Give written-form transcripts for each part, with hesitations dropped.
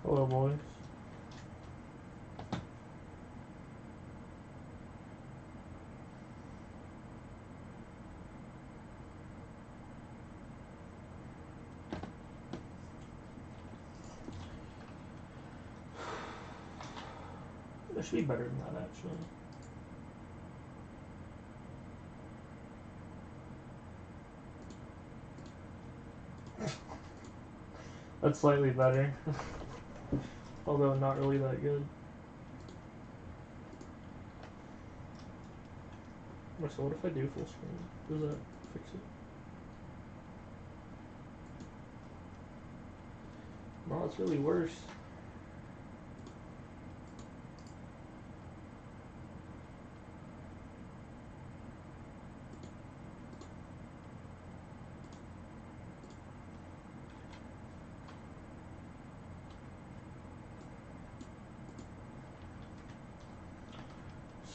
Hello, boys. That should be better than that, actually. That's slightly better. Although not really that good. So what if I do full screen? Does that fix it? No, it's really worse.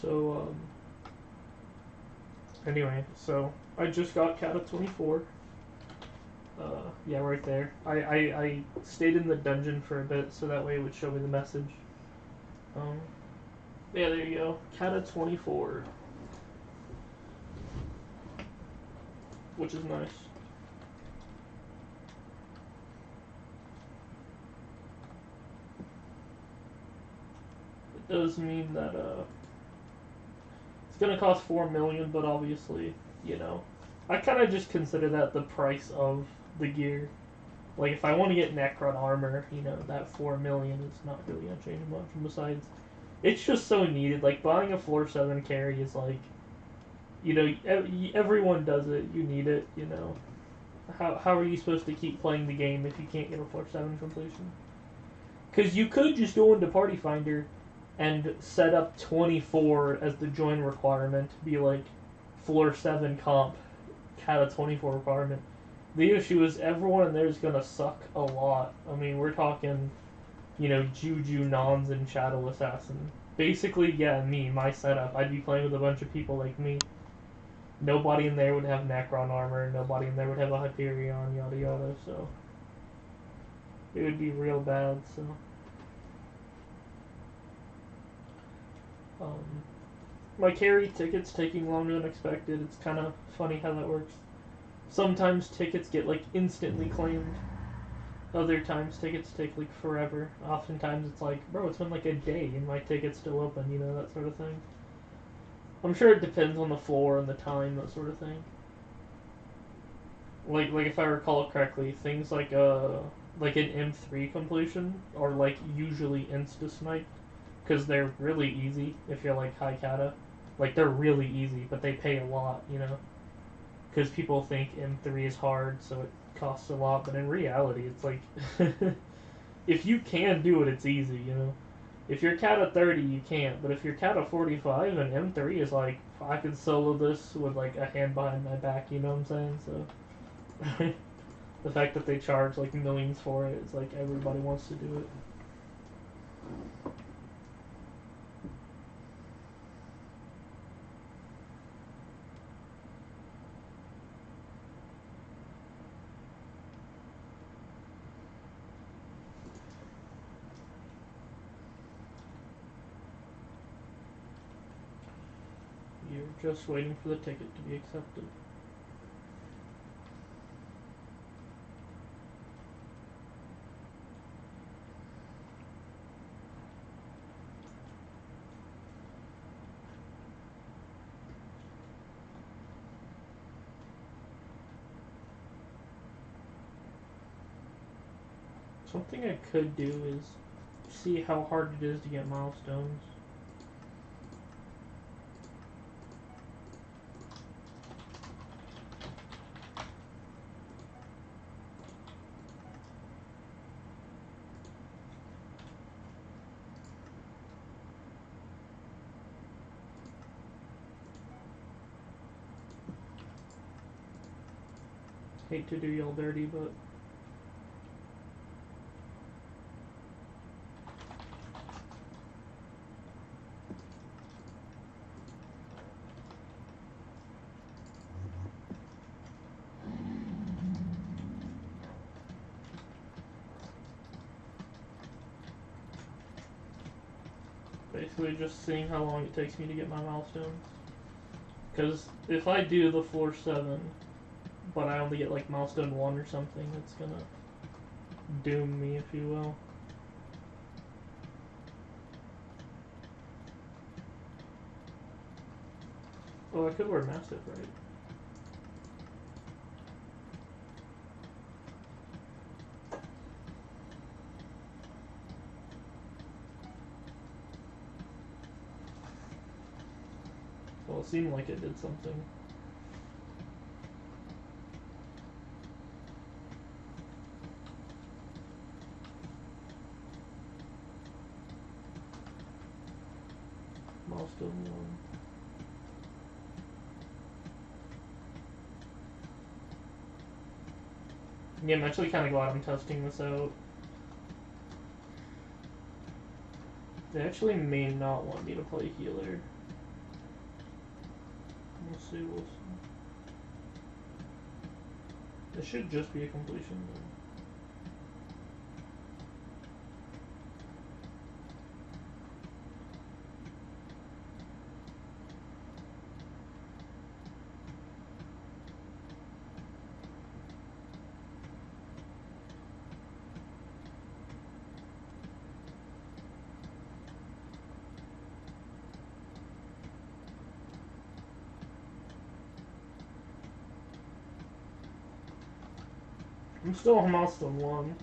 So, anyway, so I just got Cat of 24. Yeah, right there. I stayed in the dungeon for a bit so that way it would show me the message. Yeah, there you go. Cat of 24. Which is nice. It does mean that, it's gonna cost 4 million, but obviously, you know, I kind of just consider that the price of the gear. Like, if I want to get Necron armor, you know, that 4 million is not really gonna change much. And besides, it's just so needed. Like, buying a floor 7 carry is like, you know, everyone does it. You need it, you know. How are you supposed to keep playing the game if you can't get a floor 7 completion? Because you could just go into Party Finder and set up 24 as the join requirement, be like floor 7 comp, had a 24 requirement. The issue is everyone in there is going to suck a lot. I mean, we're talking, you know, Juju, Nons, and Shadow Assassin. Basically, yeah, me, my setup. I'd be playing with a bunch of people like me. Nobody in there would have Necron armor, nobody in there would have a Hyperion, yada yada, so it would be real bad, so. My carry ticket's taking longer than expected. It's kind of funny how that works. Sometimes tickets get like instantly claimed. Other times tickets take like forever. Oftentimes it's like, bro, it's been like a day and my ticket's still open, you know, that sort of thing. I'm sure it depends on the floor and the time, that sort of thing. Like if I recall correctly, things like an M3 completion are like usually insta sniped because they're really easy if you're like high kata. Like they're really easy, but they pay a lot, you know. Because people think M3 is hard, so it costs a lot. But in reality, it's like if you can do it, it's easy, you know. If you're Kata 30, you can't. But if you're Kata 45, and M3 is like, I could solo this with like a hand behind my back, you know what I'm saying? So the fact that they charge like millions for it is like everybody wants to do it. You're just waiting for the ticket to be accepted. Something I could do is see how hard it is to get milestones. Hate to do y'all dirty, but basically just seeing how long it takes me to get my milestones. Because if I do the floor 7, but I only get like milestone 1 or something, it's gonna doom me, if you will. Oh, I could wear Mastiff, right? Well, it seemed like it did something. Milestone 1. Yeah, I'm actually kind of glad I'm testing this out. They actually may not want me to play healer. We'll see, we'll see. It should just be a completion, though. I'm still on milestone 1.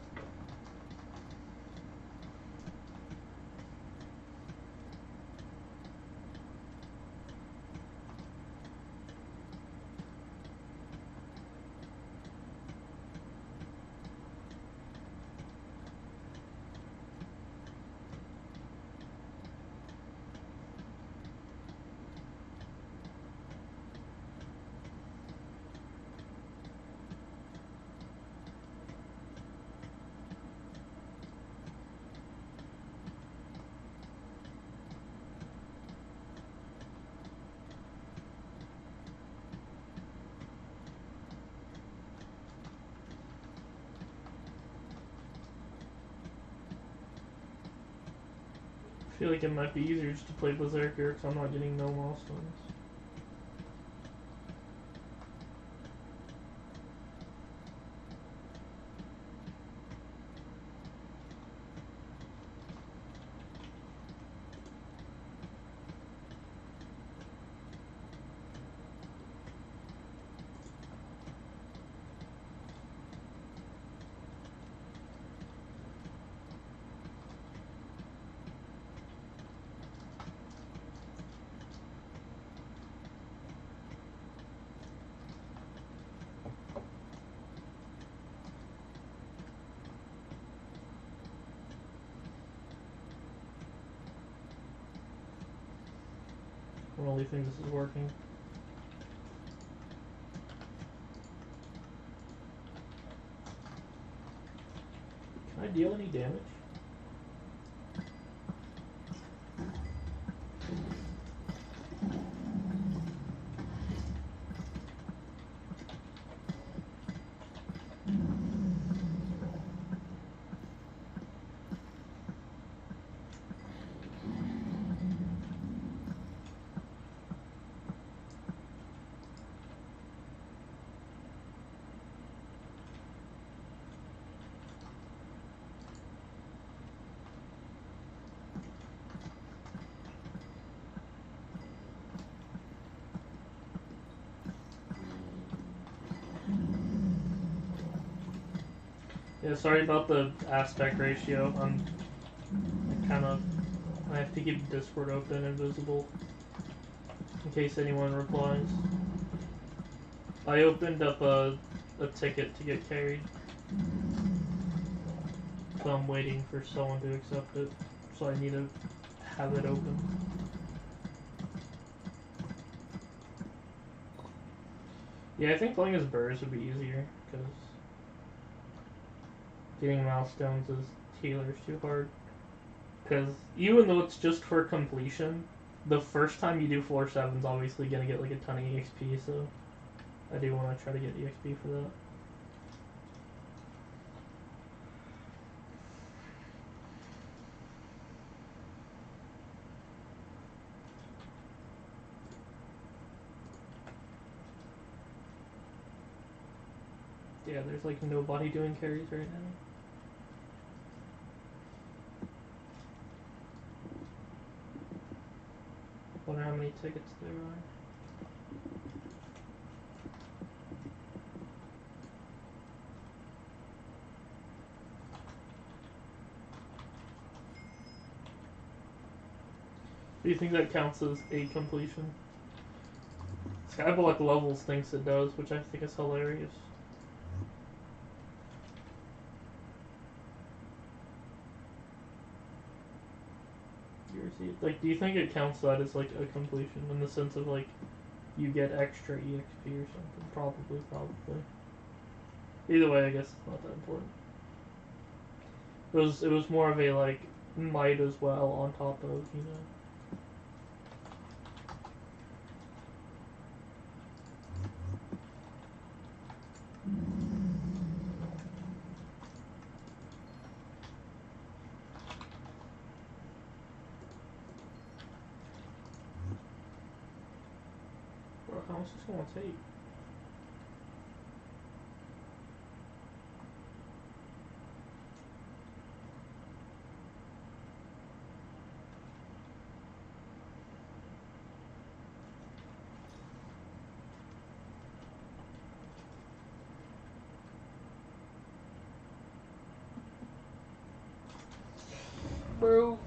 I feel like it might be easier just to play Berserker because I'm not getting no milestones. I don't really think this is working. Can I deal any damage? Yeah, sorry about the aspect ratio. I have to keep Discord open and visible in case anyone replies. I opened up a ticket to get carried, so I'm waiting for someone to accept it. So I need to have it open. Yeah, I think playing as Burrs would be easier because getting milestones as healer is too hard. Because even though it's just for completion, the first time you do floor 7 is obviously going to get like a ton of EXP, so I do want to try to get EXP for that. Yeah, there's like nobody doing carries right now. Wonder how many tickets there are. Do you think that counts as a completion? Skyblock Levels thinks it does, which I think is hilarious. Like, do you think it counts that as like a completion in the sense of like you get extra EXP or something? Probably. Either way, I guess it's not that important. It was more of a like might as well on top of, you know. Bro, how much is this gonna take? Bro.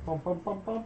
Bum bum bum bum.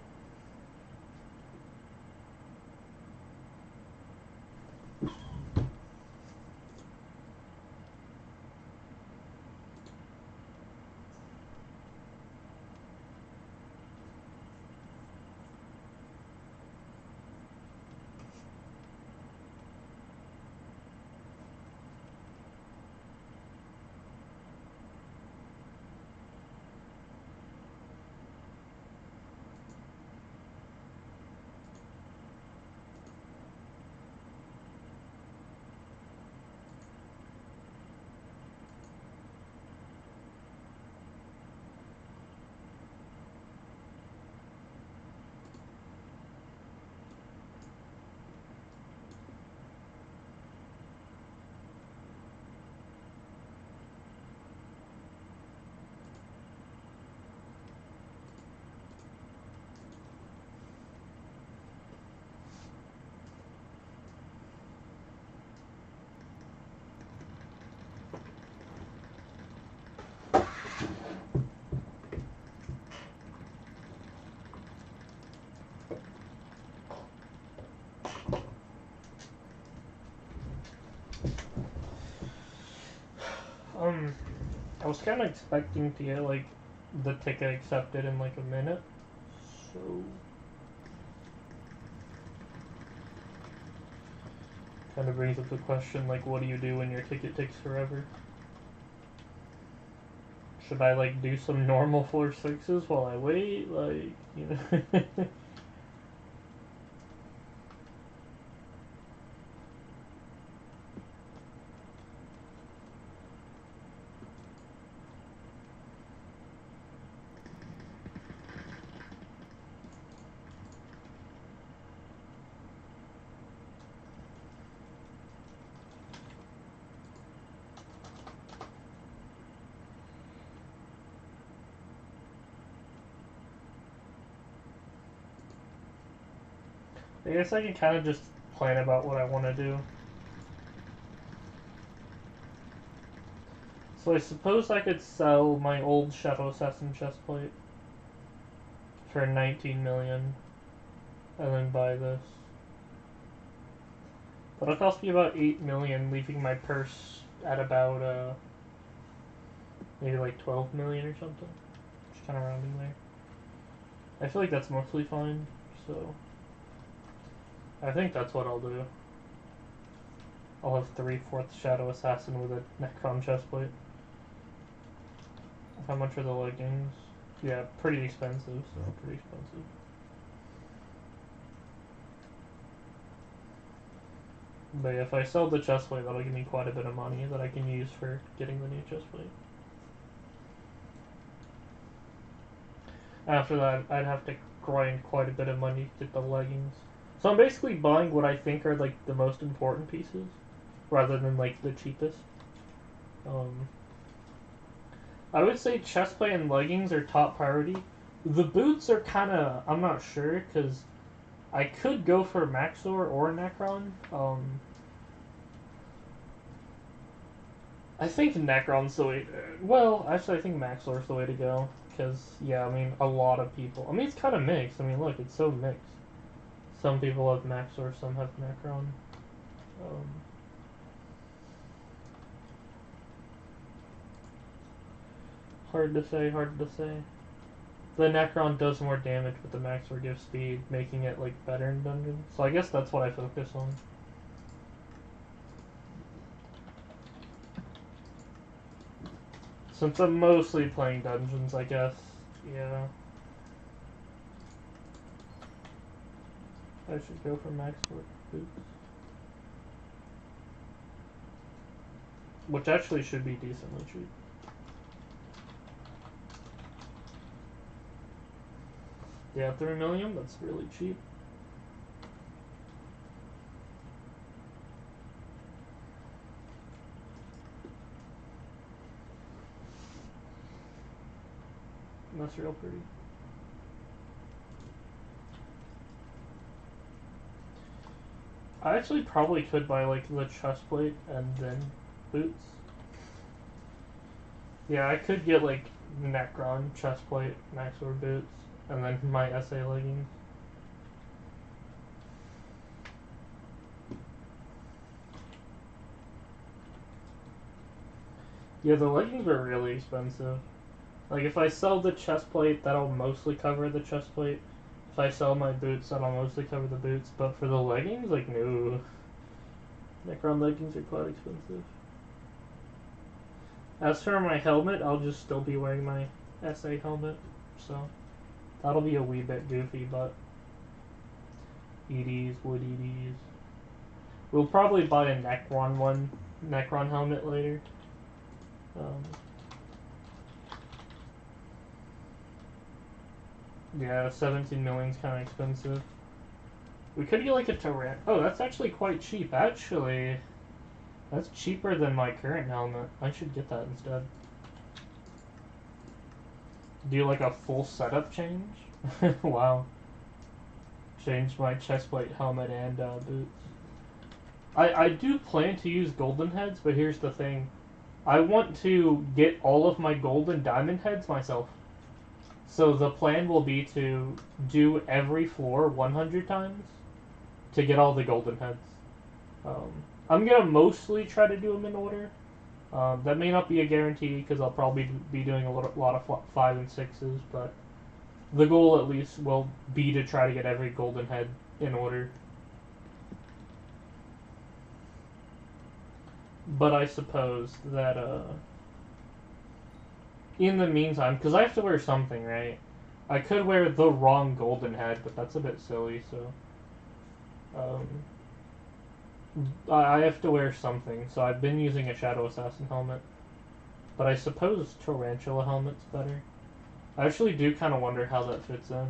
I was kind of expecting to get like the ticket accepted in like a minute, so kind of brings up the question, like, what do you do when your ticket takes forever? Should I like do some normal 4-6s while I wait? Like, you know. I guess I can kind of just plan about what I want to do. So I suppose I could sell my old Shadow Assassin chestplate for 19 million and then buy this. But it'll cost me about 8 million, leaving my purse at about maybe like 12 million or something. Just kind of rounding there. I feel like that's mostly fine, so I think that's what I'll do. I'll have 3/4 Shadow Assassin with a Necron chestplate. How much are the leggings? Yeah, pretty expensive, so pretty expensive. But yeah, if I sell the chestplate, that'll give me quite a bit of money that I can use for getting the new chestplate. After that, I'd have to grind quite a bit of money to get the leggings. So I'm basically buying what I think are like the most important pieces, rather than like the cheapest. I would say chestplate and leggings are top priority. The boots are kind of, I'm not sure, because I could go for Maxor or Necron. I think Necron's the way. Well, actually, I think Maxor's the way to go. Because, yeah, I mean, a lot of people. I mean, it's kind of mixed. I mean, look, it's so mixed. Some people have Maxor, some have Necron. Hard to say, hard to say. The Necron does more damage, but the Maxor gives speed, making it, like, better in dungeons. So I guess that's what I focus on. Since I'm mostly playing dungeons, I guess, yeah. I should go for Maxor boots. Which actually should be decently cheap. Yeah, 3 million, that's really cheap. That's real pretty. I actually probably could buy like the chest plate and then boots. Yeah, I could get like Necron, chest plate, Maxor boots, and then my SA leggings. Yeah, the leggings are really expensive. Like, if I sell the chest plate, that'll mostly cover the chest plate. If I sell my boots, that'll mostly cover the boots. But for the leggings, like, no. Necron leggings are quite expensive. As for my helmet, I'll just still be wearing my SA helmet. So, that'll be a wee bit goofy, but EDs, wood EDs. We'll probably buy a Necron helmet later. Yeah, 17 million's kind of expensive. We could get like a Tyrant. Oh, that's actually quite cheap. Actually, that's cheaper than my current helmet. I should get that instead. Do like a full setup change? Wow. Change my chestplate, helmet, and boots. I do plan to use golden heads, but here's the thing. I want to get all of my gold and diamond heads myself. So the plan will be to do every floor 100 times to get all the golden heads. I'm going to mostly try to do them in order. That may not be a guarantee because I'll probably be doing a lot of 5 and 6s, but the goal at least will be to try to get every golden head in order. But I suppose that in the meantime, because I have to wear something, right? I could wear the wrong golden head, but that's a bit silly, so I have to wear something, so I've been using a Shadow Assassin helmet. But I suppose Tarantula helmet's better. I actually do kind of wonder how that fits in.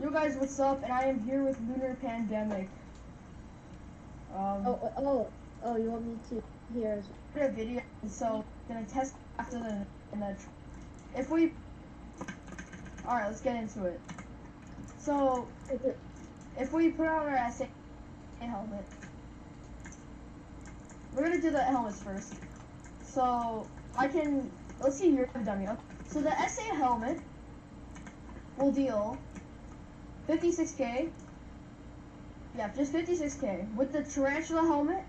Yo guys, what's up? And I am here with Lunar Pandemic. Oh, you want me to hear a video, so gonna test after the if we alright, let's get into it. So if we put on our SA helmet, we're gonna do the helmets first. So let's see your dummy. Okay. So the SA helmet will deal 56k. Yeah, just 56k. With the Tarantula helmet,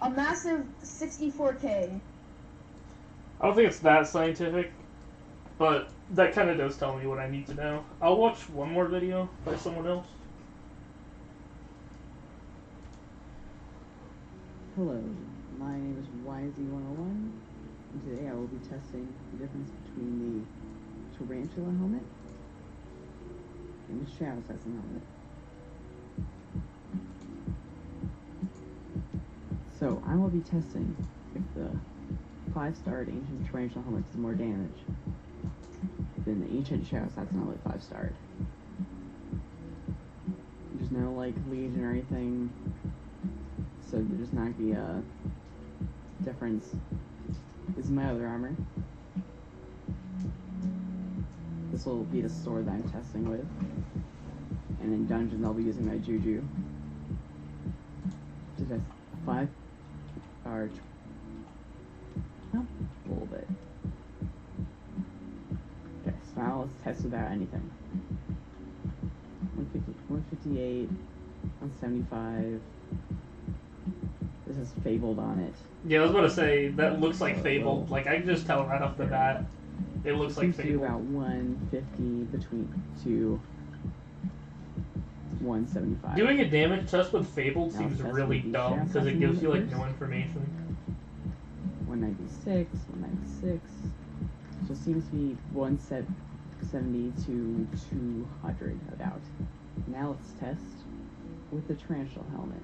a massive 64K. I don't think it's that scientific, but that kind of does tell me what I need to know. I'll watch one more video by someone else. Hello, my name is YZ101, and today I will be testing the difference between the tarantula helmet and the shadow assassin helmet. So I will be testing if the 5-starred ancient tarantula helmet does more damage than the ancient shadow assassin helmet 5-starred. There's no like legion or anything, so there's just not gonna be a difference. This is my other armor. This will be the sword that I'm testing with. And in dungeons I'll be using my juju to test 5 or a little bit. Okay, so now let's test without anything. 158, 175. This is fabled on it. Yeah, I was about to say, that looks like Fabled. Like, I can just tell right off the bat. It looks like Seems to be Fabled. about 150 to 175. Doing a damage test with Fabled Now seems test really with the dumb, shadow because it assassin gives you, like, helmet no first. information. 196, 196. So it seems to be 170 to 200 about. Now let's test with the tarantula helmet.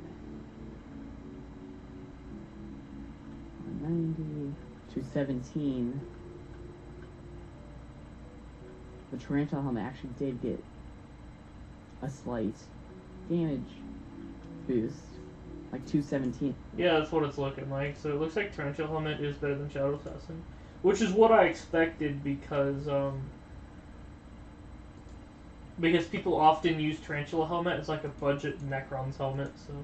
190 to 17. The tarantula helmet actually did get a slight damage boost, like 217. Yeah, that's what it's looking like. So it looks like Tarantula Helmet is better than Shadow Assassin. Which is what I expected, because people often use Tarantula Helmet as like a budget Necron's helmet, so...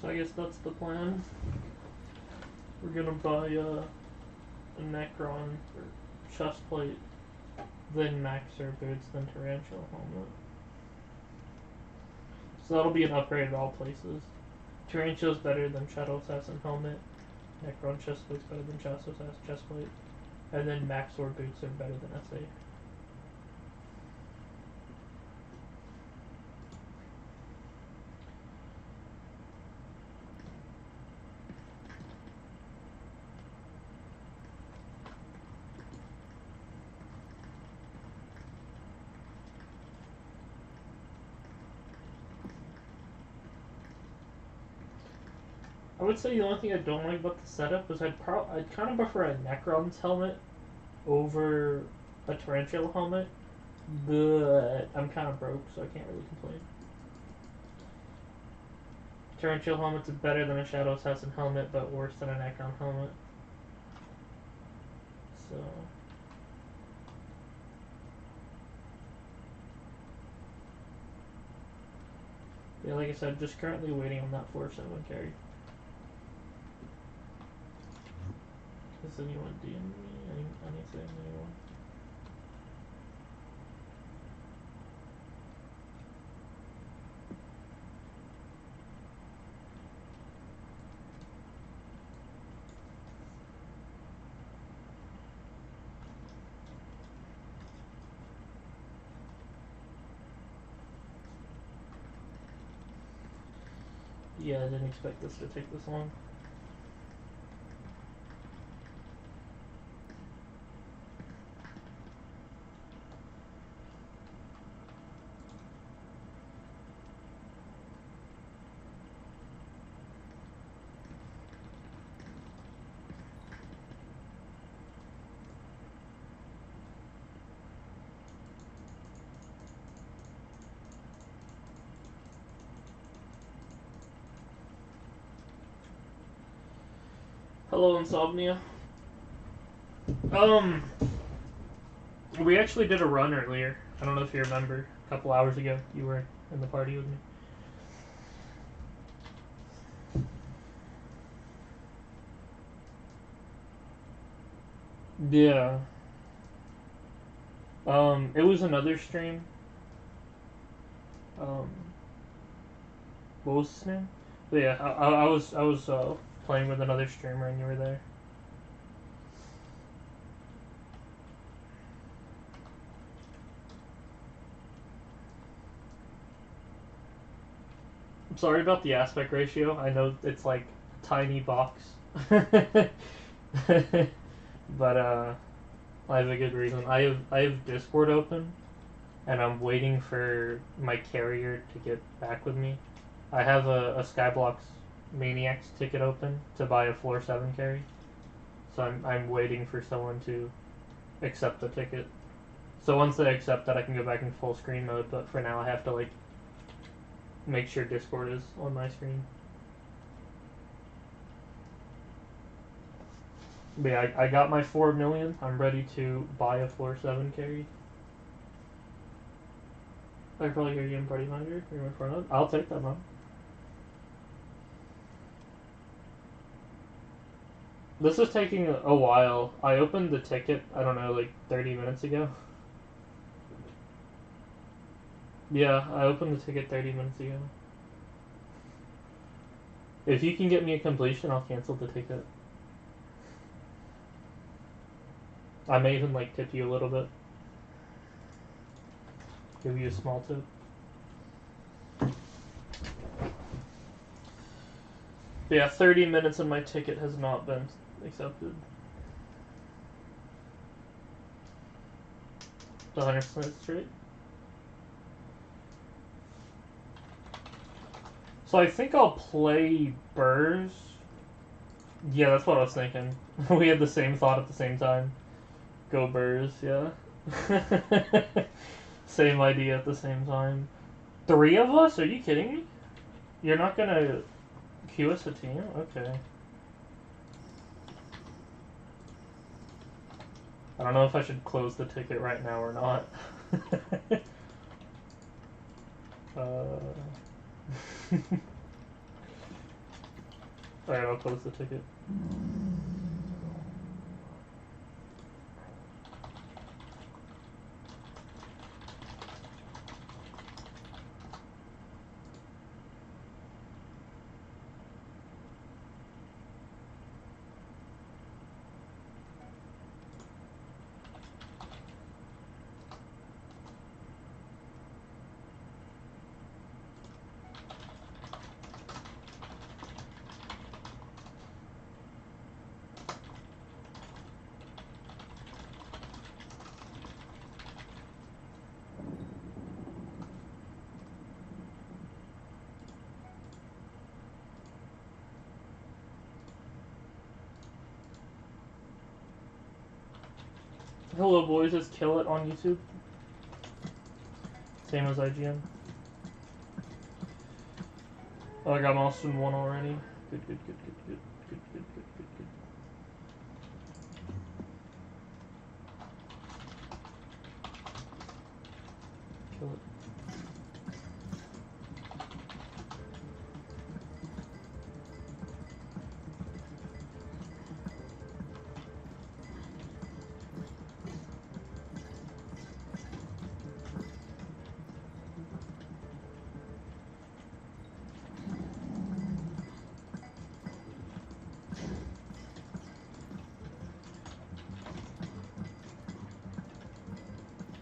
So I guess that's the plan. We're gonna buy a Necron or chest plate, then Maxer boots, then Tarantula helmet. So that'll be an upgrade at all places. Tarantula's better than Shadow Assassin helmet. Necron chest plate's better than Shadow Assassin chest plate. And then Max Sword boots are better than SA. I would say the only thing I don't like about the setup is I'd kind of prefer a Necron's helmet over a Tarantula helmet, but I'm kind of broke, so I can't really complain. Tarantula helmet's better than a Shadow Assassin helmet, but worse than a Necron helmet. So... yeah, like I said, just currently waiting on that 4/7 carry. Does anyone DM me? Anything? Anyone? Yeah, I didn't expect this to take this long. Hello, Insomnia. We actually did a run earlier. I don't know if you remember. A couple hours ago, you were in the party with me. Yeah. It was another stream. What was his name? But yeah, I was playing with another streamer and you were there. I'm sorry about the aspect ratio. I know it's like tiny box. But I have a good reason. I have Discord open and I'm waiting for my carrier to get back with me. I have a Skyblock's Maniacs ticket open to buy a floor 7 carry. So I'm waiting for someone to accept the ticket. So once they accept that, I can go back in full screen mode, but for now I have to like make sure Discord is on my screen. But yeah, I got my 4 million. I'm ready to buy a floor 7 carry. I can probably hear you in Party Manager. You're in front of. I'll take that, man. This is taking a while. I opened the ticket, I don't know, like 30 minutes ago. Yeah, I opened the ticket 30 minutes ago. If you can get me a completion, I'll cancel the ticket. I may even like tip you a little bit. Give you a small tip. But yeah, 30 minutes and my ticket has not been accepted. The 100% straight. So I think I'll play Burrs. Yeah, that's what I was thinking. We had the same thought at the same time. Go Burrs, yeah. Same idea at the same time. 3 of us? Are you kidding me? You're not gonna queue us a team? Okay. I don't know if I should close the ticket right now or not. Alright, I'll close the ticket. Hello boys, it's KillIt on YouTube. Same as IGN. Oh, I got milestone 1 already. Good, good, good, good, good, good, good, good, good, good. KillIt.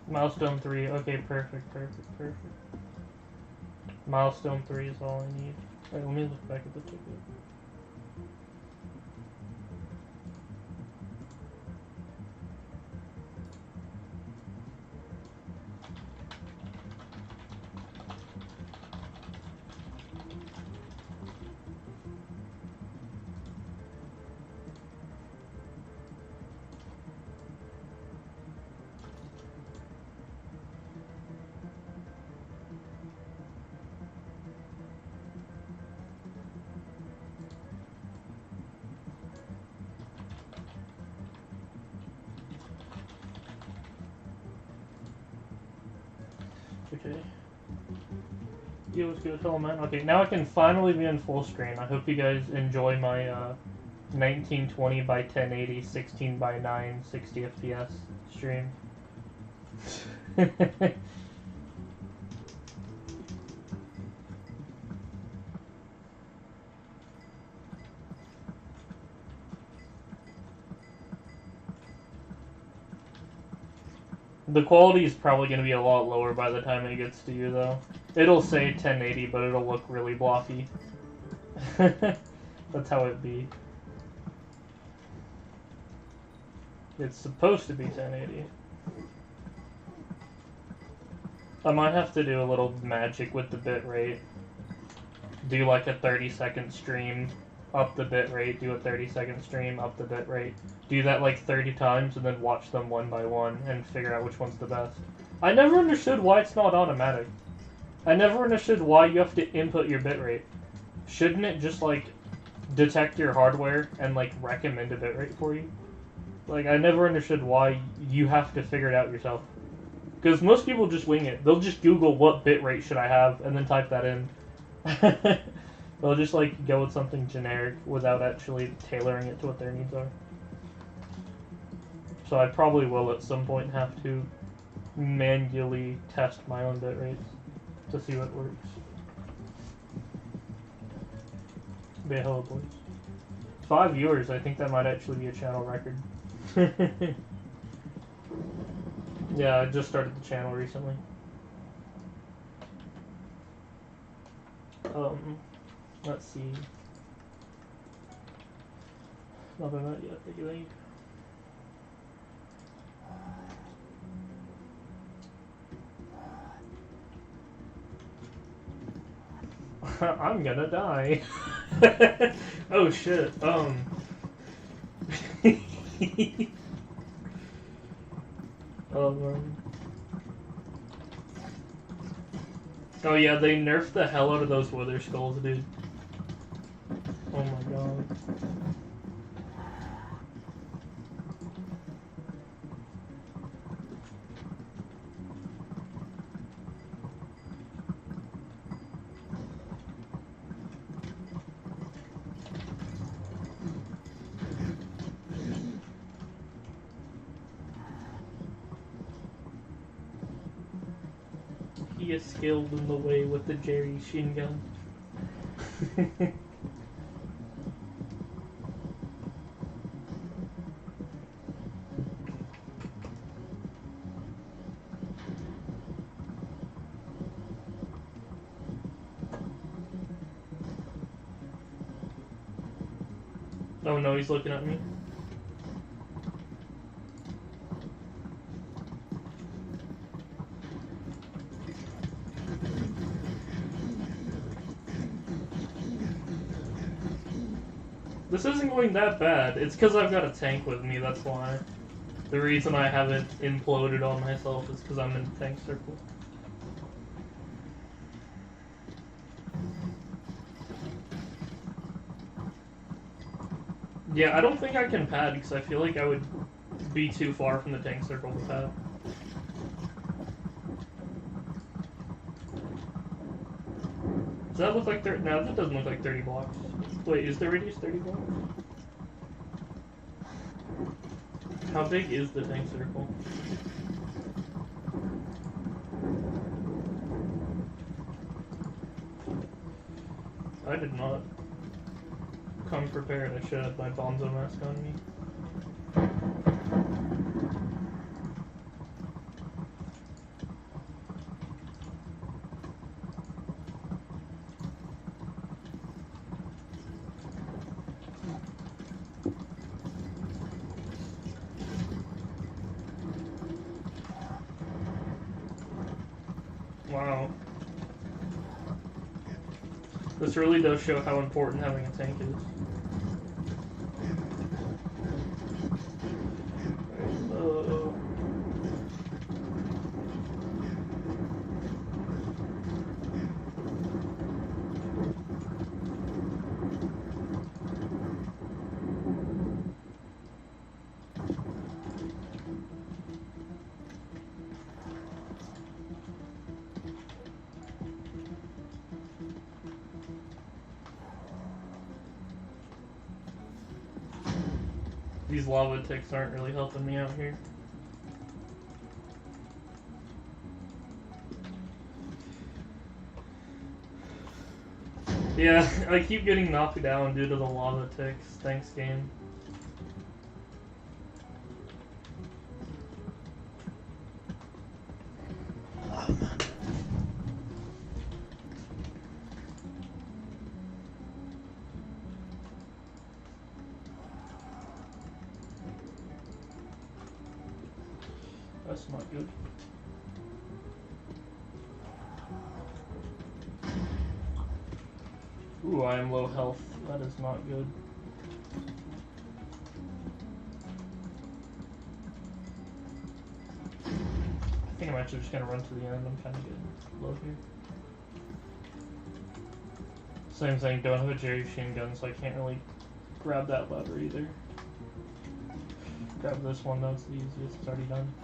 Milestone 3, okay, perfect, perfect, perfect. Milestone 3 is all I need. Alright, let me look back at the ticket. Okay. Yo, what's good? Hello, man. Okay, now I can finally be in full screen. I hope you guys enjoy my 1920 by 1080, 16 by 9, 60 FPS stream. The quality is probably going to be a lot lower by the time it gets to you, though. It'll say 1080, but it'll look really blocky. That's how it be. It's supposed to be 1080. I might have to do a little magic with the bitrate. Do like a 30-second stream, up the bitrate, do a 30-second stream, up the bitrate. Do that like 30 times and then watch them one by one and figure out which one's the best. I never understood why it's not automatic. I never understood why you have to input your bitrate. Shouldn't it just like detect your hardware and like recommend a bitrate for you? Like, I never understood why you have to figure it out yourself. Because most people just wing it. They'll just Google what bitrate should I have and then type that in. They'll just like go with something generic without actually tailoring it to what their needs are. So I probably will at some point have to manually test my own bitrates to see what works. Be a hello, boys. 5 viewers, I think that might actually be a channel record. Yeah, I just started the channel recently. Let's see. No, they're not yet. Thank you. I'm gonna die. Oh shit. Oh yeah, they nerfed the hell out of those wither skulls, dude. Oh my god. He is skilled in the way with the Jerry shin gun. Oh no, he's looking at me. This isn't going that bad. It's because I've got a tank with me, that's why. The reason I haven't imploded on myself is because I'm in the tank circle. Yeah, I don't think I can pad because I feel like I would be too far from the tank circle to pad. Does that look like 30? No, that doesn't look like 30 blocks. Wait, is the radius 30 blocks? How big is the tank circle? I did not come prepared. I should have my Bonzo mask on me. Wow. This really does show how important having a tank is. These lava ticks aren't really helping me out here. Yeah, I keep getting knocked down due to the lava ticks. Thanks, game. Oh, man. That's not good. Ooh, I am low health. That is not good. I think I'm actually just gonna run to the end. I'm kind of getting low here. Same thing, don't have a Jerry machine gun, so I can't really grab that lever either. Grab this one, though, it's the easiest. It's already done.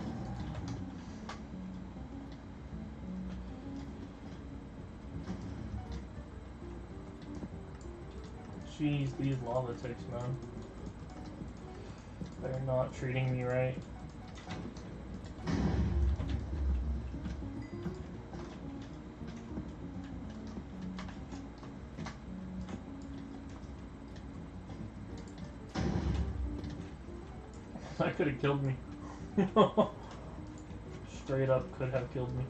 Jeez, these lava ticks, man. They're not treating me right. That could have killed me. Straight up could have killed me.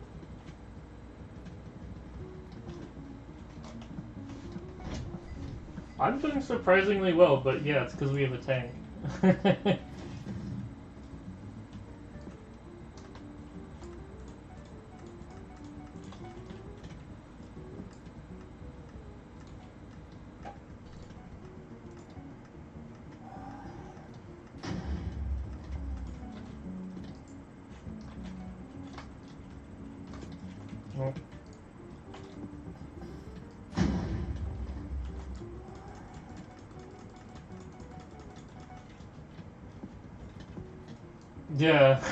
I'm doing surprisingly well, but yeah, it's because we have a tank. Oh. Yeah.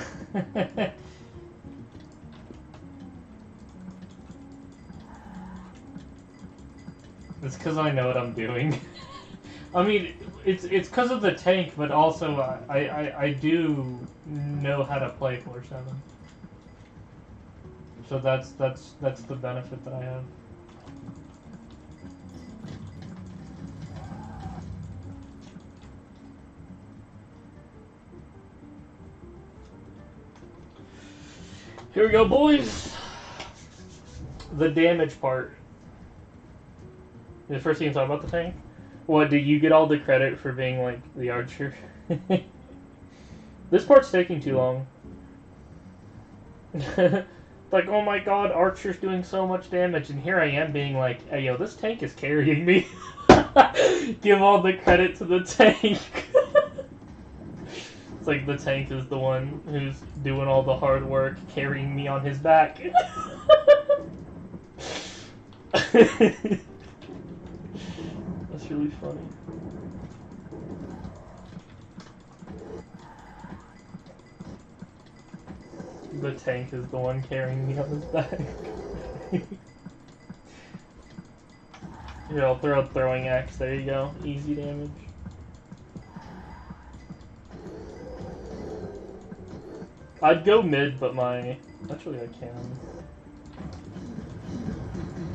It's because I know what I'm doing. I mean, it's because of the tank, but also I do know how to play 4-7. So that's the benefit that I have. Here we go, boys. The damage part. The first thing you talk about the tank. What, do you get all the credit for being like the archer? This part's taking too long. Like, oh my god, Archer's doing so much damage, and here I am being like, hey yo, this tank is carrying me. Give all the credit to the tank. It's like the tank is the one who's doing all the hard work, carrying me on his back. That's really funny. The tank is the one carrying me on his back. Here, I'll throw a throwing axe. There you go. Easy damage. I'd go mid, but my... Actually, I can.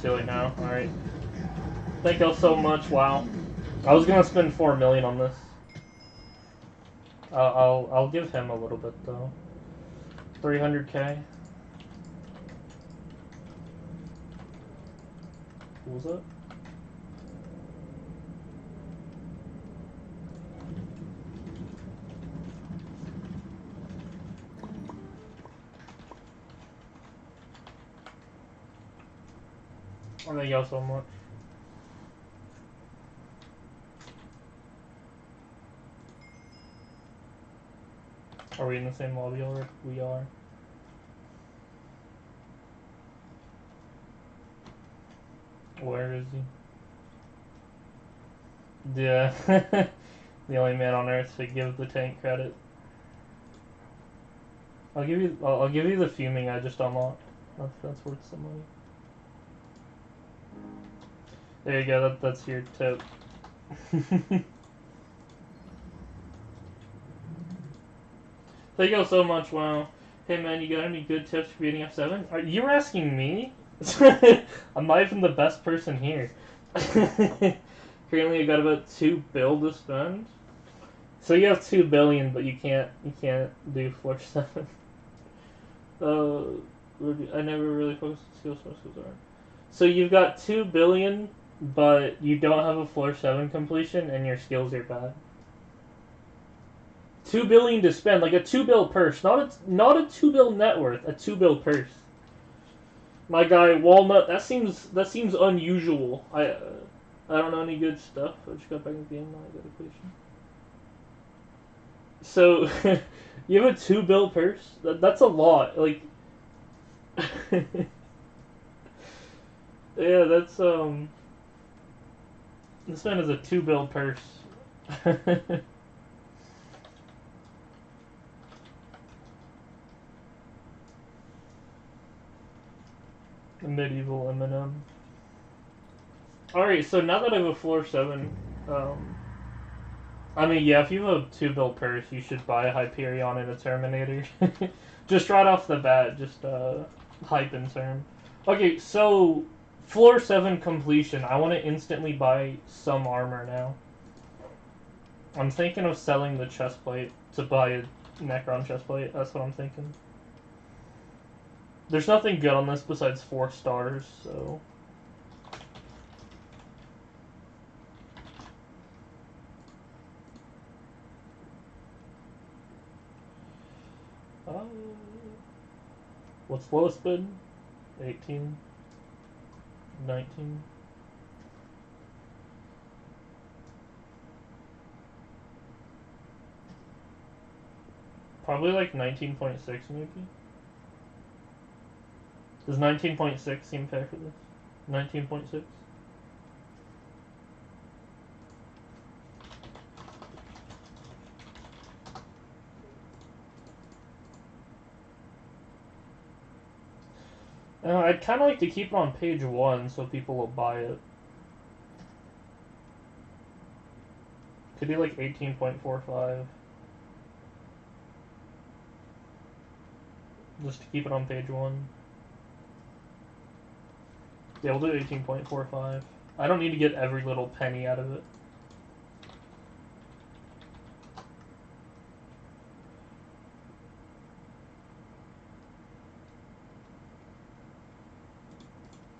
Too late now. Alright. Thank you so much. Wow. I was gonna spend 4 million on this. I'll give him a little bit, though. 300k. What was that? Thank y'all so much. Are we in the same lobby already? We are. Where is he? Yeah. The only man on earth to give the tank credit. I'll give you the fuming I just unlocked. That's worth some money. There you go. That's your tip. Thank you so much. Wow. Hey man, you got any good tips for beating F7? Are you asking me? I'm not even the best person here. Currently, I got about 2 bill to spend. So you have 2 billion, but you can't do floor 7. I never really focused on skills. What skills are. So you've got 2 billion, but you don't have a floor 7 completion, and your skills are bad. 2 billion to spend, like a 2 bill purse, not a 2 bill net worth, a 2 bill purse. My guy Walnut, that seems unusual. I don't know any good stuff. I just got back in the game. Now I got a completion. So you have a 2 bill purse. That's a lot. Like, yeah, that's This man is a 2 bill purse. A medieval Eminem. Alright, so now that I have a floor 7, I mean, yeah, if you have a 2 bill purse, you should buy a Hyperion and a Terminator. Just right off the bat, just hype in term. Okay, so floor 7 completion. I want to instantly buy some armor now. I'm thinking of selling the chestplate to buy a Necron chestplate. That's what I'm thinking. There's nothing good on this besides 4 stars, so... What's lowest bid? 18? 19? Probably like 19.6 maybe? Does 19.6 seem fair for this? 19.6? I'd kind of like to keep it on page 1 so people will buy it. Could be like 18.45. Just to keep it on page 1. Yeah, we'll do 18.45. I don't need to get every little penny out of it.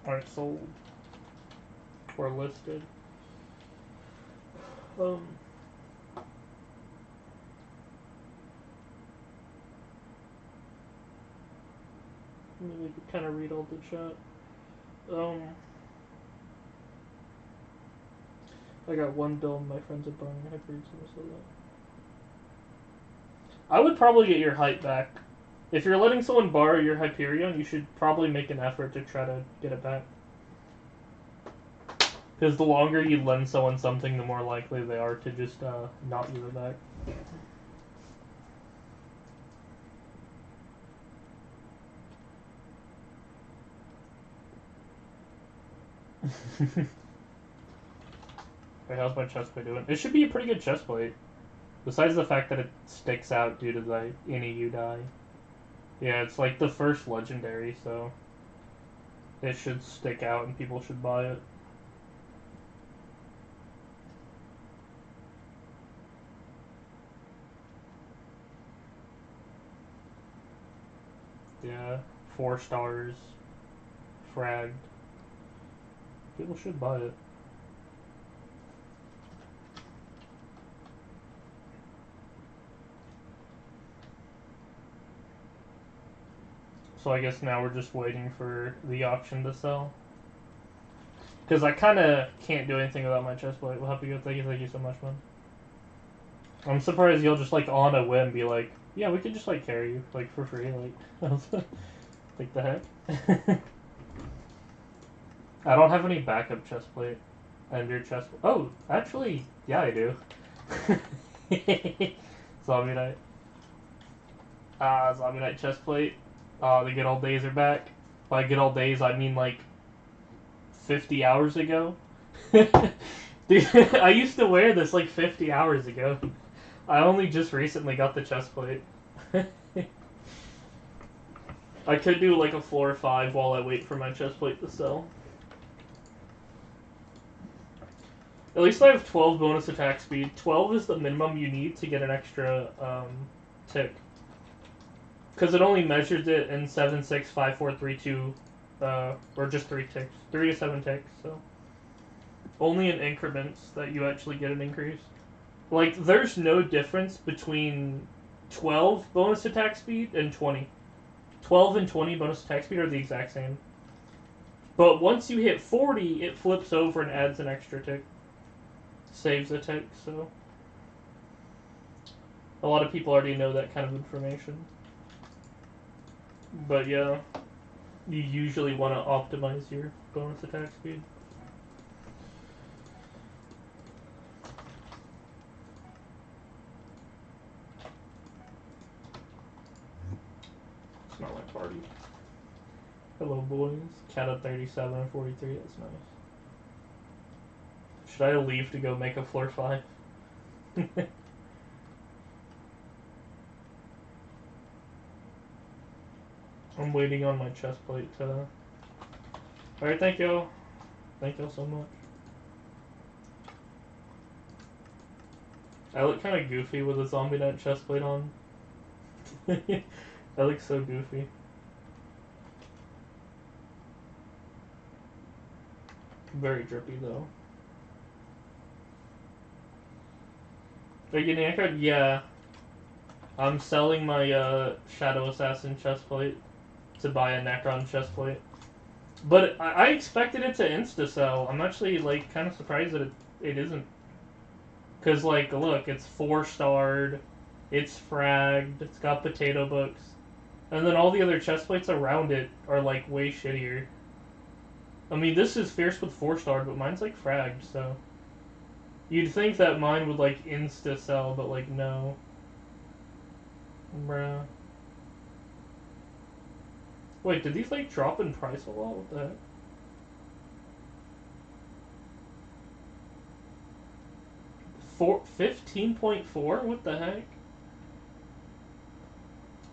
Alright, sold. Or listed. Maybe we could kind of read all the chat. I got 1 bill and my friends are buying Hypixel Skyblock. I would probably get your hype back. If you're letting someone borrow your Hyperion, you should probably make an effort to try to get it back. Because the longer you lend someone something, the more likely they are to just not give it back. Hey, how's my chestplate doing? It should be a pretty good chestplate. Besides the fact that it sticks out due to the any you die. Yeah, it's like the first legendary, so it should stick out and people should buy it. Yeah, 4 stars, fragged. People should buy it. So I guess now we're just waiting for the auction to sell. Because I kind of can't do anything without my chest plate. We'll have to go. Thank you so much, man. I'm surprised you'll just, like, on a whim be like, yeah, we could just, like, carry you, like, for free. Like, like the heck? I don't have any backup chest plate. And your chest... Oh, actually, yeah, I do. Zombie Knight. Zombie Knight chest plate. The good old days are back. By good old days, I mean, like, 50 hours ago. Dude, I used to wear this, like, 50 hours ago. I only just recently got the chest plate. I could do, like, a floor 5 while I wait for my chest plate to sell. At least I have 12 bonus attack speed. 12 is the minimum you need to get an extra tick. Because it only measures it in 7, 6, 5, 4, 3, 2, or just 3 ticks. 3 to 7 ticks, so. Only in increments that you actually get an increase. Like, there's no difference between 12 bonus attack speed and 20. 12 and 20 bonus attack speed are the exact same. But once you hit 40, it flips over and adds an extra tick. Saves a tick, so. A lot of people already know that kind of information. But yeah, you usually want to optimize your bonus attack speed. It's not my party. Hello, boys. Cat of 37 and 43, that's nice. Should I leave to go make a floor 5? I'm waiting on my chest plate to... Alright, thank y'all. Thank y'all so much. I look kind of goofy with a Zombie Knight chest plate on. I look so goofy. Very drippy, though. Are you getting a card? Yeah. I'm selling my Shadow Assassin chest plate to buy a Necron chest plate. But I expected it to insta-sell. I'm actually, like, kind of surprised that it isn't. Because, like, look, it's 4-starred, it's fragged, it's got potato books. And then all the other chest plates around it are, like, way shittier. I mean, this is fierce with 4-starred, but mine's, like, fragged, so... You'd think that mine would, like, insta-sell, but, like, no. Bruh. Wait, did these, like, drop in price a lot? What the heck? For 15.4? What the heck?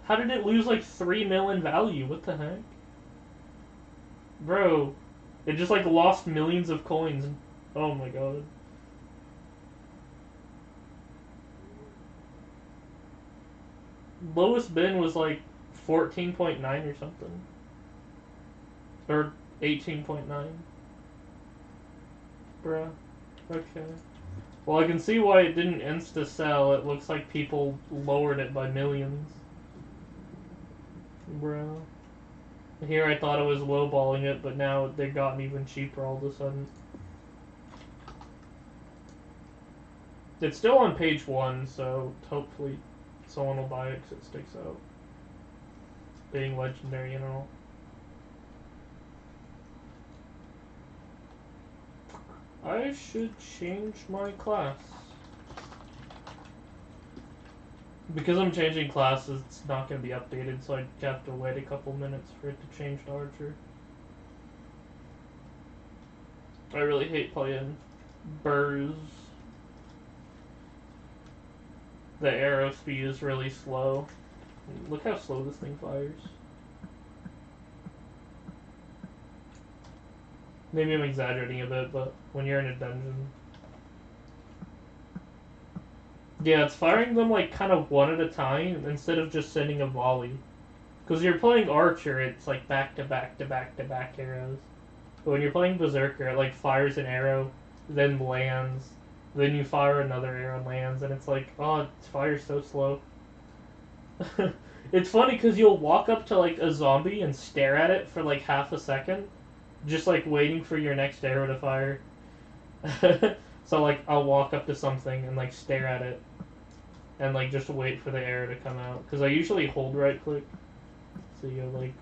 How did it lose, like, 3 mil in value? What the heck? Bro. It just, like, lost millions of coins. Oh my god. Lowest bin was like 14.9 or something. Or 18.9. Bruh. Okay. Well, I can see why it didn't insta-sell. It looks like people lowered it by millions. Bruh. Here I thought I was lowballing it, but now they've gotten even cheaper all of a sudden. It's still on page 1, so hopefully someone will buy it because it sticks out. Being legendary and all. I should change my class. Because I'm changing classes, it's not going to be updated, so I have to wait a couple minutes for it to change to Archer. I really hate playing Burrs. The arrow speed is really slow. Look how slow this thing fires. Maybe I'm exaggerating a bit, but when you're in a dungeon... Yeah, it's firing them like kind of one at a time instead of just sending a volley. Because you're playing Archer, it's like back to back to back to back arrows. But when you're playing Berserker, it like fires an arrow, then lands, then you fire another arrow and lands, and it's like, oh, it fires so slow. It's funny because you'll walk up to like a zombie and stare at it for like half a second, just like waiting for your next arrow to fire. So like I'll walk up to something and like stare at it, and like just wait for the arrow to come out. Because I usually hold right click, so you like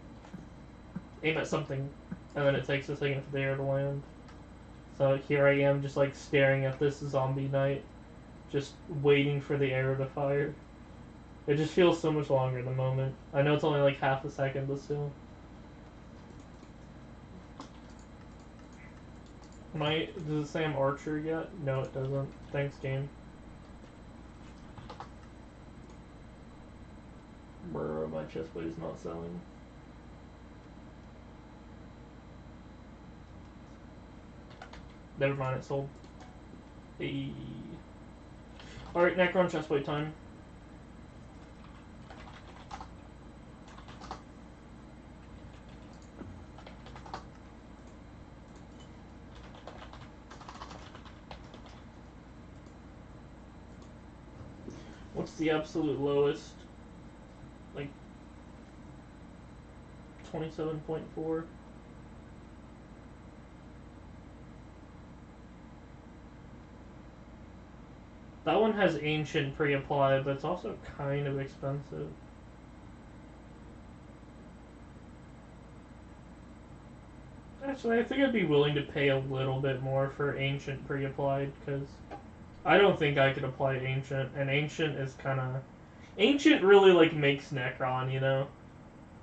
aim at something, and then it takes a second for the arrow to land. So here I am, just like staring at this zombie knight, just waiting for the arrow to fire. It just feels so much longer in the moment. I know it's only like half a second, but still. Does it say I'm archer yet? No, it doesn't. Thanks, game. Brr, my chestplate is not selling. Never mind, it sold. Hey. Alright, Necron chestplate time. What's the absolute lowest? Like 27.4. That one has ancient pre-applied, but it's also kind of expensive. Actually, I think I'd be willing to pay a little bit more for ancient pre-applied, because I don't think I could apply ancient, and ancient is kind of... Ancient really, like, makes Necron, you know?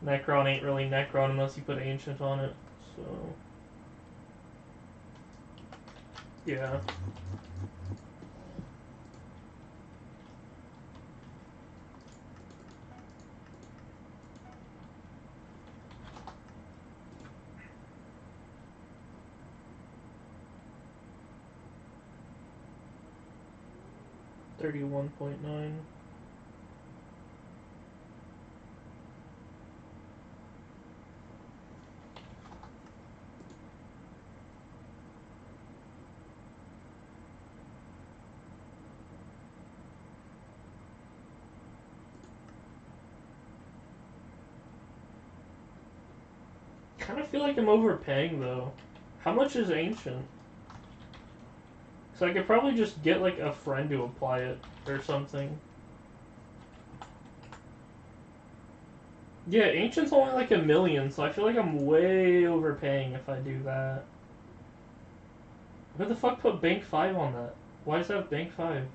Necron ain't really Necron unless you put ancient on it, so... Yeah. $31.9. Kind of feel like I'm overpaying though. How much is ancient? So I could probably just get like a friend to apply it or something. Yeah, ancient's only like 1,000,000, so I feel like I'm way overpaying if I do that. Who the fuck put bank 5 on that? Why does that have bank 5?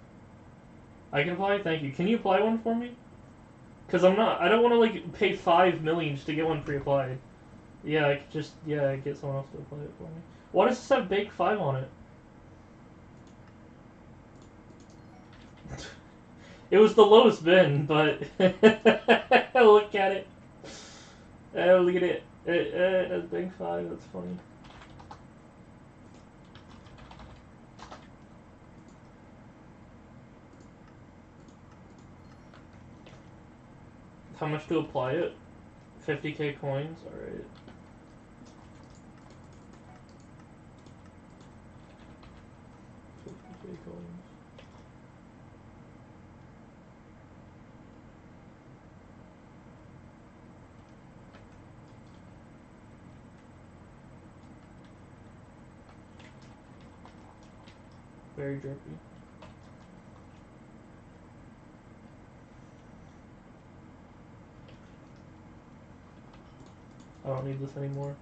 I can apply? Thank you. Can you apply one for me? Because I don't want to like pay 5,000,000 just to get one pre-applied. Yeah, I could just, get someone else to apply it for me. Why does this have bank 5 on it? It was the lowest bin, but look at it. Look at it. It has bank 5, that's funny. How much to apply it? 50k coins? Alright. Coins. Very drippy. I don't need this anymore.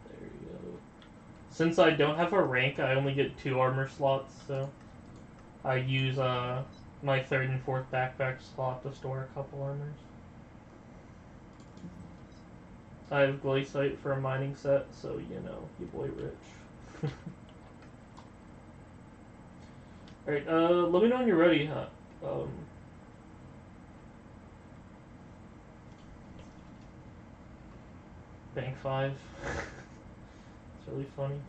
There you go. Since I don't have a rank, I only get 2 armor slots, so I use my 3rd and 4th backpack slot to store a couple armors. I have glaciite for a mining set, so you know, you boy rich. Alright, let me know when you're ready, huh? Bank 5. It's really funny.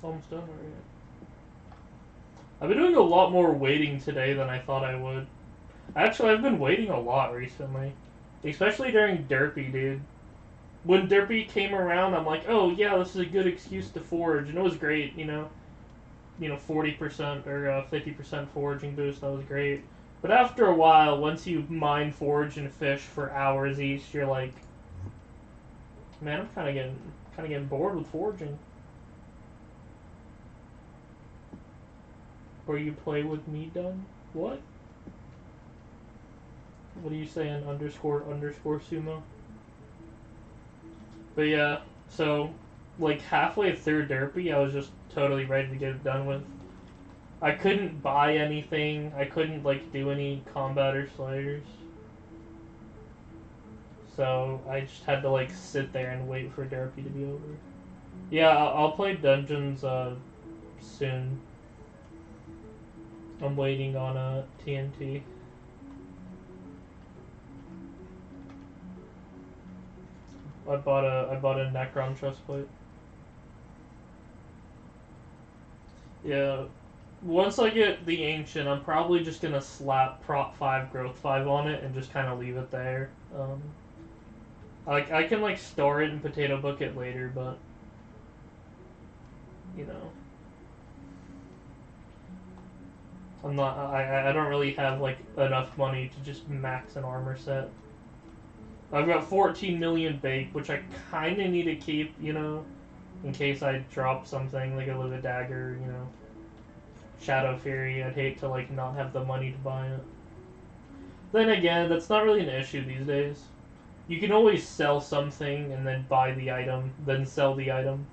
Almost done already. I've been doing a lot more waiting today than I thought I would. Actually, I've been waiting a lot recently. Especially during Derpy, dude. When Derpy came around, I'm like, oh yeah, this is a good excuse to forge. And it was great, you know. 40% or 50% foraging boost, that was great. But after a while, once you mine, forage, and fish for hours each, you're like, man, I'm kind of getting bored with foraging. Or you play with me done? What? What are you saying? Underscore sumo? But yeah, so like halfway through Derpy, I was just totally ready to get it done with. I couldn't buy anything. I couldn't like do any combat or slayers. So I just had to like sit there and wait for Derpy to be over. Yeah, I'll play dungeons soon. I'm waiting on a TNT. I bought a Necron chestplate. Yeah. Once I get the Ancient, I'm probably just gonna slap Prop 5 Growth 5 on it and just kind of leave it there. I can like store it and potato book it later, but you know, I'm not. I don't really have like enough money to just max an armor set. I've got 14 million baked, which I kind of need to keep, you know, in case I drop something like a Livid Dagger, you know, Shadow Fury. I'd hate to like not have the money to buy it. Then again, that's not really an issue these days. You can always sell something and then buy the item, then sell the item,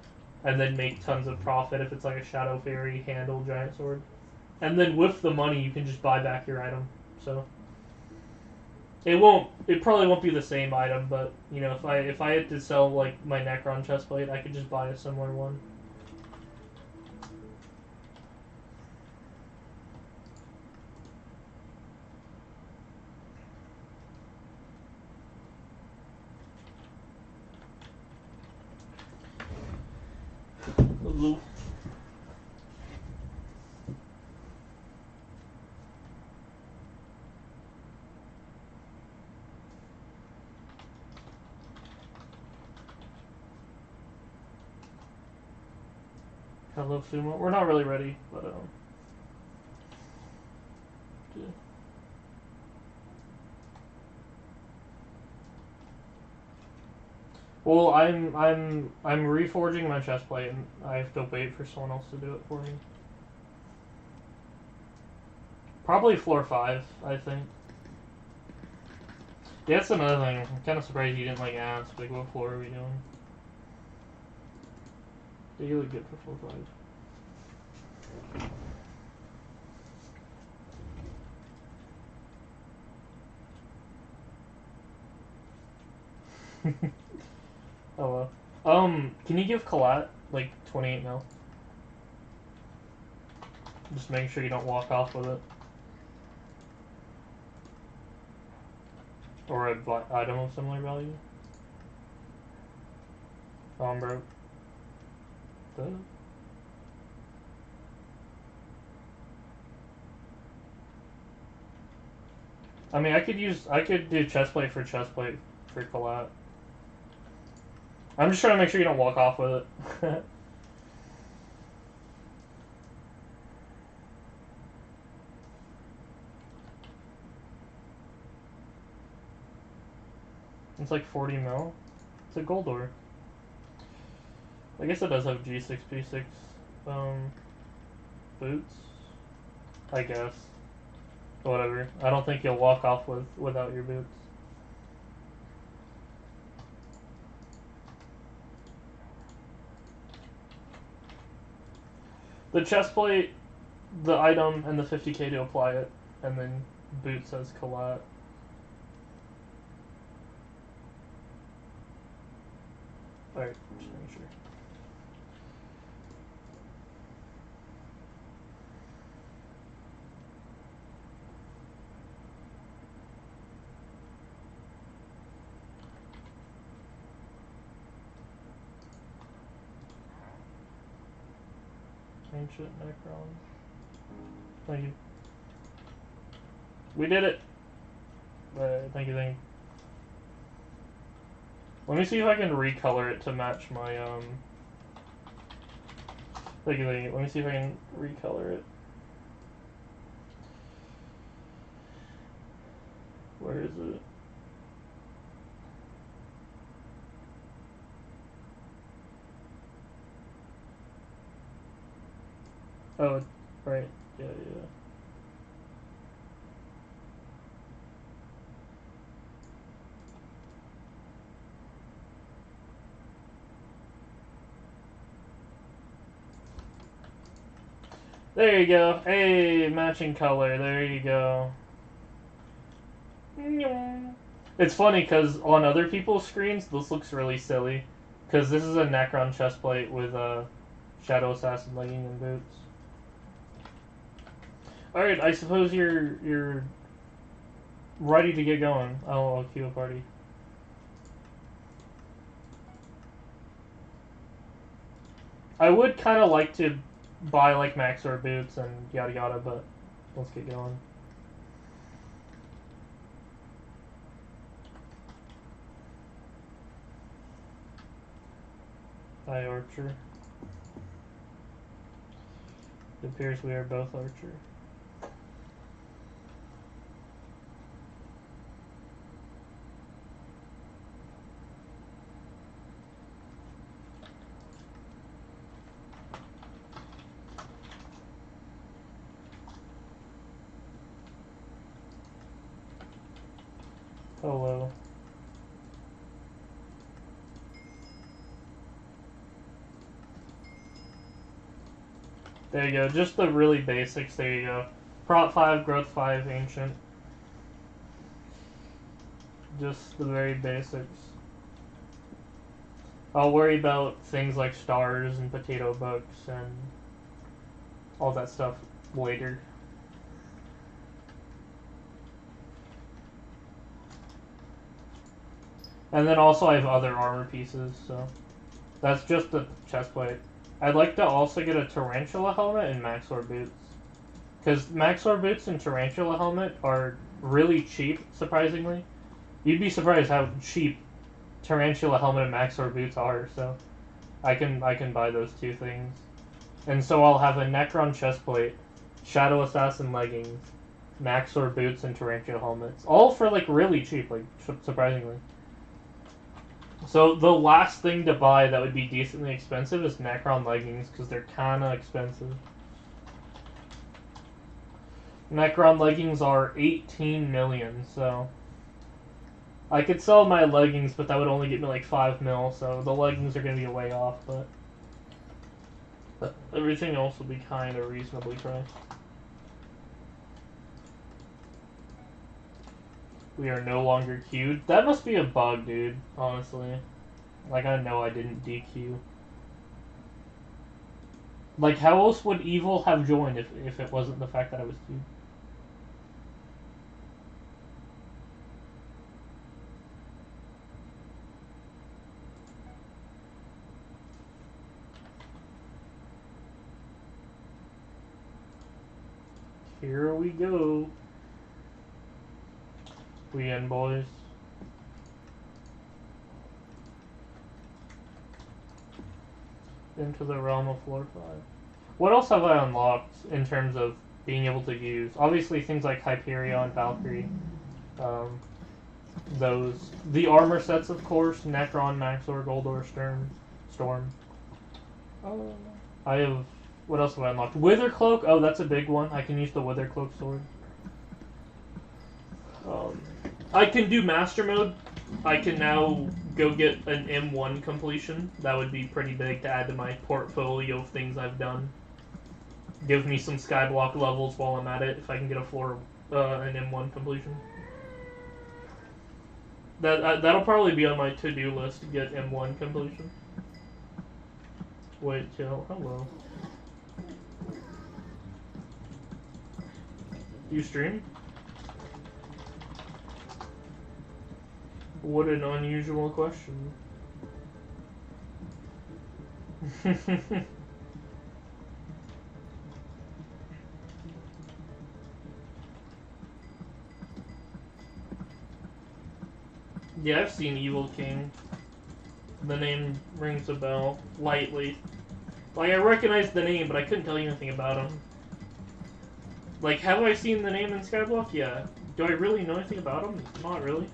and then make tons of profit if it's like a Shadow Fury, Handle, Giant Sword. And then with the money, you can just buy back your item. So it probably won't be the same item, but you know, if I had to sell like my Necron chestplate, I could just buy a similar one. Hello. Hello, Sumo. We're not really ready, but yeah. Well, I'm reforging my chestplate, and I have to wait for someone else to do it for me. Probably floor 5, I think. Yeah, that's another thing. I'm kind of surprised you didn't like ask. Like, what floor are we doing? Yeah, you look good for floor 5. Oh well. Can you give Colette like 28 mil? Just make sure you don't walk off with it. Or a item of similar value. Oh, I'm broke. Duh. I mean, I could do chestplate for Colette. I'm just trying to make sure you don't walk off with it. It's like 40 mil. It's a gold ore. I guess it does have G6, P6 boots. I guess. Whatever. I don't think you'll walk off without your boots. The chestplate, the item, and the 50k to apply it, and then boot says Colette. Alright, just making sure. Ancient Necron. Thank you. We did it! Thank you, thank you. Let me see if I can recolor it to match my, Thank you, thank you. Let me see if I can recolor it. Where is it? Oh, right. Yeah, yeah. There you go. Hey, matching color. There you go. It's funny because on other people's screens, this looks really silly. Because this is a Necron chestplate with a Shadow Assassin legging and boots. Alright, I suppose you're ready to get going. I'll queue a party. I would kind of like to buy like Maxor boots and yada yada, but let's get going. Hi, Archer. It appears we are both Archer. Hello. There you go, just the really basics, there you go. Prot 5, Growth 5, Ancient. Just the very basics. I'll worry about things like stars and potato bugs and all that stuff later. And then also I have other armor pieces, so that's just the chestplate. I'd like to also get a Tarantula helmet and Maxor boots. Because Maxor boots and Tarantula helmet are really cheap, surprisingly. You'd be surprised how cheap Tarantula helmet and Maxor boots are, so I can buy those two things. And so I'll have a Necron chestplate, Shadow Assassin leggings, Maxor boots, and Tarantula helmets. All for like really cheap, like surprisingly. So the last thing to buy that would be decently expensive is Necron leggings, because they're kinda expensive. Necron leggings are 18 million, so I could sell my leggings, but that would only get me like 5 mil, so the leggings are going to be way off, but everything else will be kind of reasonably priced. We are no longer queued. That must be a bug, dude, honestly. Like, I know I didn't DQ. Like, how else would Evil have joined if it wasn't the fact that I was queued? Here we go. We in, boys. Into the realm of floor 5. What else have I unlocked in terms of being able to use? Obviously things like Hyperion, Valkyrie, those. The armor sets, of course, Necron, Maxor, Goldor, Storm. I have... What else have I unlocked? Wither Cloak, oh, that's a big one. I can use the Wither Cloak sword. I can do Master Mode. I can now go get an M1 completion. That would be pretty big to add to my portfolio of things I've done. Give me some Skyblock levels while I'm at it, if I can get an M1 completion. That'll probably be on my to-do list to get M1 completion. Wait till... Hello. You stream? What an unusual question. Yeah, I've seen Evil King. The name rings a bell, lightly. Like, I recognize the name, but I couldn't tell you anything about him. Like, have I seen the name in Skyblock? Yeah. Do I really know anything about him? Not really.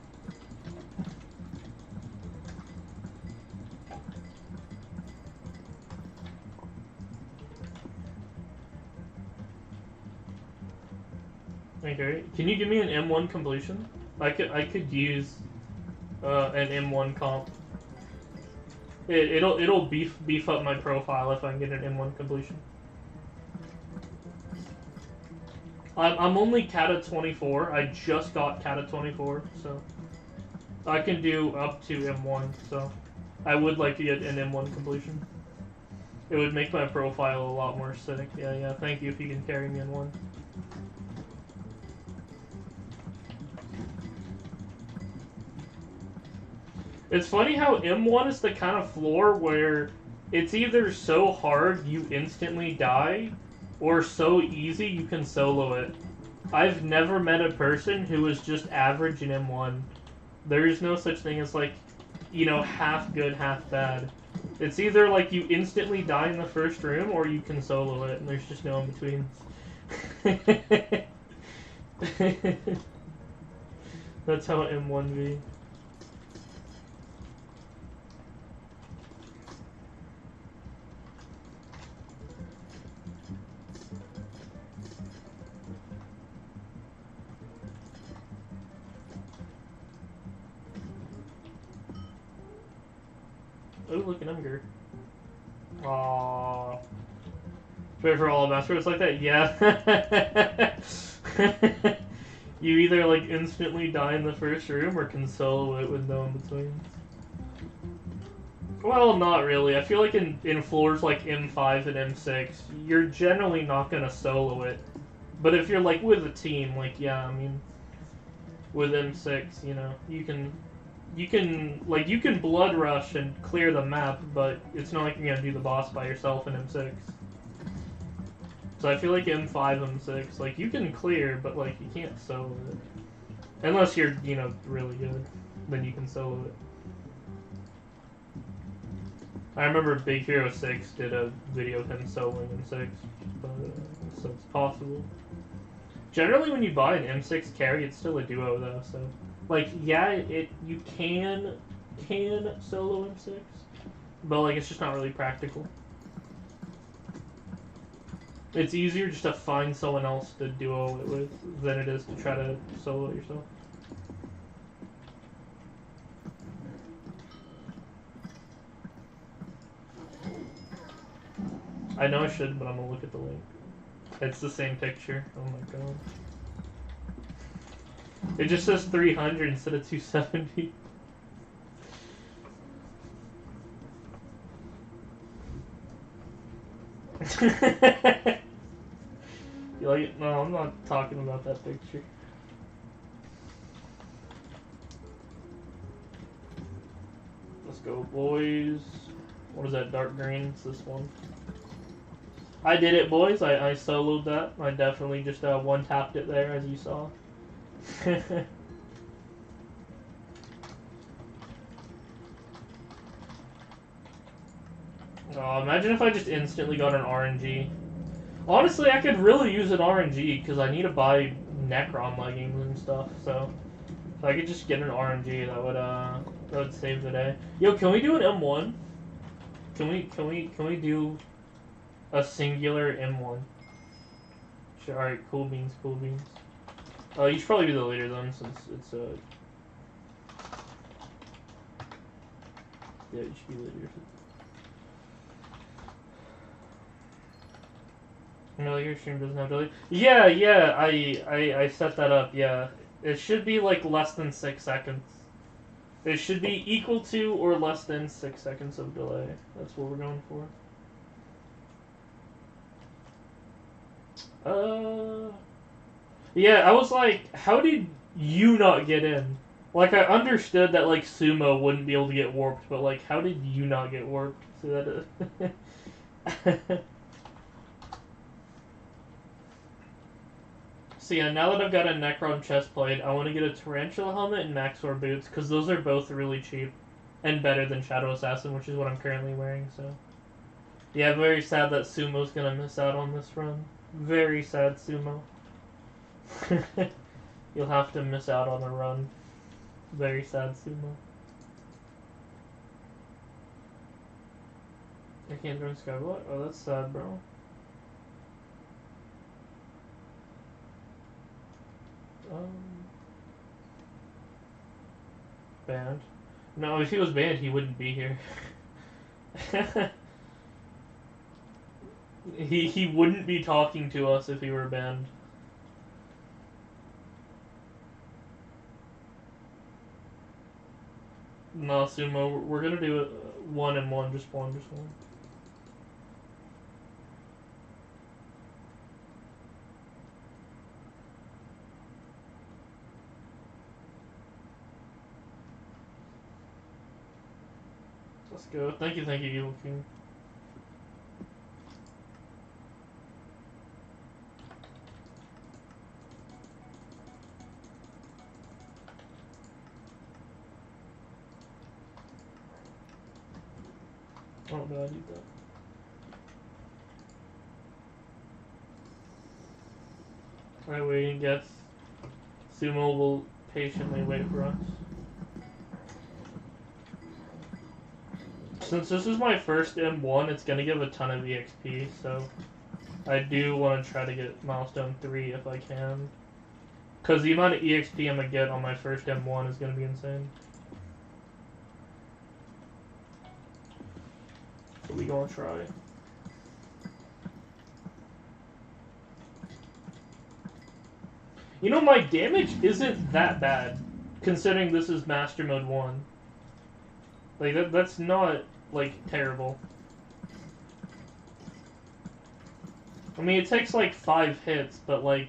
Okay. Can you give me an M1 completion? I could use an M1 comp. It'll beef up my profile if I can get an M1 completion. I'm only Kata 24. I just got Kata 24, so I can do up to M1. So I would like to get an M1 completion. It would make my profile a lot more acidic. Yeah. Thank you if you can carry me in one. It's funny how M1 is the kind of floor where it's either so hard you instantly die, or so easy you can solo it. I've never met a person who is just average in M1. There's no such thing as, like, you know, half good, half bad. It's either like you instantly die in the first room, or you can solo it, and there's just no in between. That's how M1 be. Oh, look at Umger. Aww. Wait for all of Master like that? Yeah. You either, like, instantly die in the first room, or can solo it with no in between. Well, not really. I feel like in floors like M5 and M6, you're generally not gonna solo it. But if you're, like, with a team, like, yeah, I mean, with M6, you know, you can blood rush and clear the map, but it's not like you're gonna do the boss by yourself in M6. So I feel like M5, M6, like, you can clear, but, like, you can't solo it. Unless you're, you know, really good, then you can solo it. I remember Big Hero 6 did a video of him soloing M6, but, so it's possible. Generally, when you buy an M6 carry, it's still a duo, though, so... Like, yeah, you can solo M6, but, like, it's just not really practical. It's easier just to find someone else to duo it with than it is to try to solo it yourself. I know I should, but I'm gonna look at the link. It's the same picture. Oh my god. It just says 300 instead of 270. You like it? No, I'm not talking about that picture. Let's go, boys. What is that, dark green? It's this one. I did it, boys. I soloed that. I definitely just one-tapped it there, as you saw. Oh, imagine if I just instantly got an RNG. Honestly, I could really use an RNG, because I need to buy Necron leggings and stuff, so... If I could just get an RNG, that would save the day. Yo, can we do an M1? Can we do a singular M1? Sure, alright, cool beans, cool beans. You should probably be the leader then, since it's yeah, you should be leader. No, your stream doesn't have delay. Yeah, I set that up, yeah. It should be, like, less than 6 seconds. It should be equal to or less than 6 seconds of delay. That's what we're going for. Yeah, I was like, how did you not get in? Like, I understood that, like, Sumo wouldn't be able to get warped, but, like, how did you not get warped? So that So yeah, now that I've got a Necron chestplate, I want to get a Tarantula helmet and Maxor boots, because those are both really cheap. And better than Shadow Assassin, which is what I'm currently wearing, so... Yeah, very sad that Sumo's gonna miss out on this run. Very sad, Sumo. You'll have to miss out on a run. Very sad, Sumo. I can't join Skyblock? Oh, that's sad, bro. Banned? No, if he was banned, he wouldn't be here. he wouldn't be talking to us if he were banned. No, Sumo, we're gonna do it 1 and 1, just one. Let's go. Thank you, Evil King. Oh, no, I need that. Alright, waiting, guess. Sumo will patiently wait for us. Since this is my first M1, it's gonna give a ton of EXP, so I do want to try to get milestone 3 if I can. Because the amount of EXP I'm gonna get on my first M1 is gonna be insane. So we gonna try. You know, my damage isn't that bad, considering this is Master Mode 1. Like, that's not, like, terrible. I mean, it takes, like, 5 hits, but, like...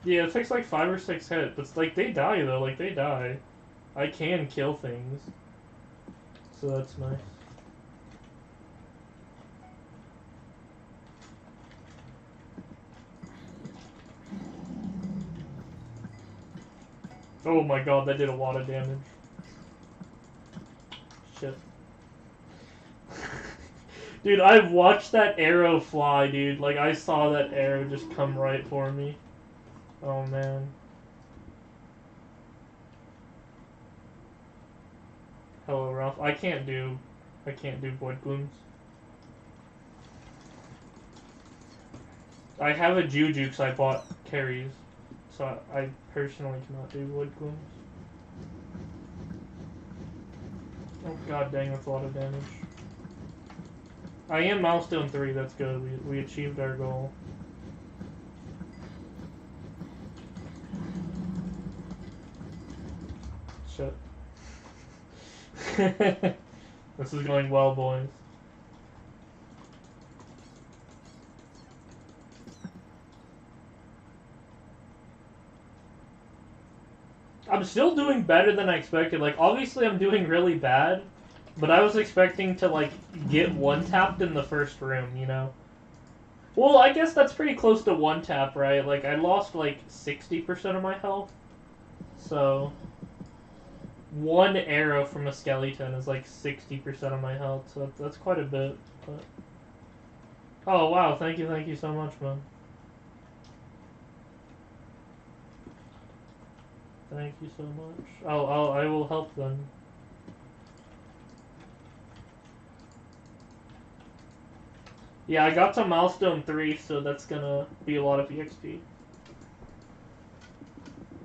Yeah, it takes, like, 5 or 6 hits, but, like, they die, though. Like, they die. I can kill things. So that's nice. Oh my god, that did a lot of damage. Shit. Dude, I've watched that arrow fly, dude. Like, I saw that arrow just come right for me. Oh, man. Hello, Ralph. I can't do Void Glooms. I have a Juju because I bought carries. So I personally cannot do Void Glooms. Oh, god dang, that's a lot of damage. I am milestone 3, that's good. We achieved our goal. Shit. This is going well, boys. I'm still doing better than I expected. Like, obviously I'm doing really bad, but I was expecting to, like, get one-tapped in the first room, you know? Well, I guess that's pretty close to one-tap, right? Like, I lost, like, 60% of my health. So, one arrow from a skeleton is, like, 60% of my health, so that's quite a bit, but... Oh, wow, thank you so much, man. Thank you so much. I will help then. Yeah, I got to milestone 3, so that's gonna be a lot of EXP.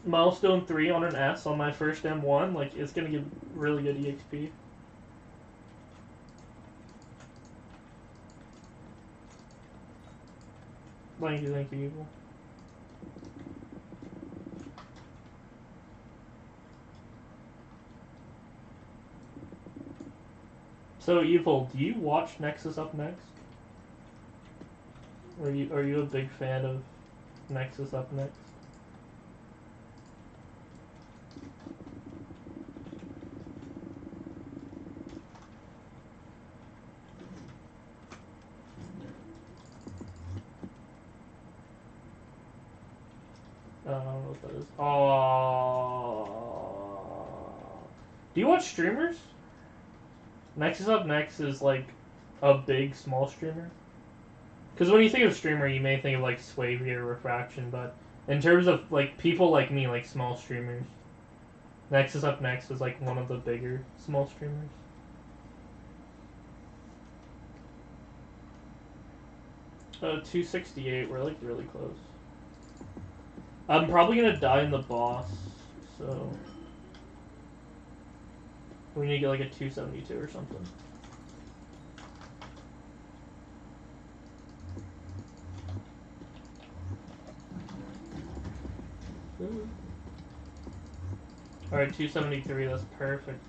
Milestone 3 on an S on my first M1, like, it's gonna give really good EXP. Thank you, Evil. So, Evil, do you watch Nexus Up Next? Are you a big fan of Nexus Up Next? I don't know what that is. Oh. Do you watch streamers? Next is Up Next is like a big, small streamer. Because when you think of streamer, you may think of like Swavey or Refraction, but in terms of like people like me, like small streamers, Next is Up Next is like one of the bigger small streamers. Uh, 268. We're like really close. I'm probably gonna die in the boss, so we need to get like a 272 or something. Alright, 273, that's perfect.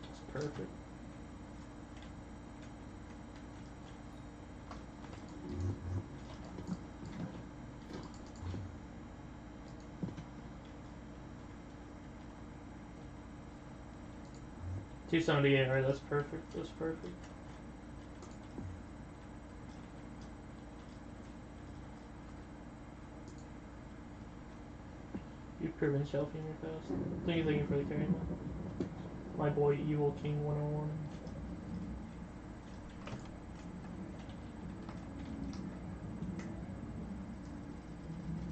That's perfect. $278, alright, that's perfect. That's perfect. You've proven shelfing in your past. Thank you for the carry, man. My boy, Evil King 101.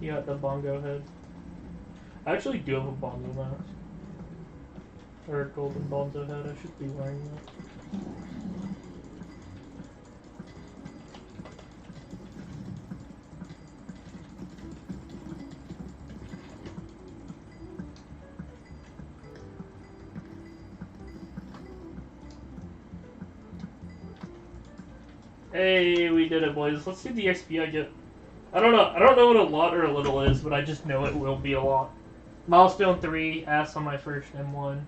You got the bongo head. I actually do have a bongo mask. Or a golden bonzo head. I should be wearing that. Hey, we did it, boys. Let's see the XP I get. I don't know what a lot or a little is, but I just know it will be a lot. Milestone 3, ass on my first M1.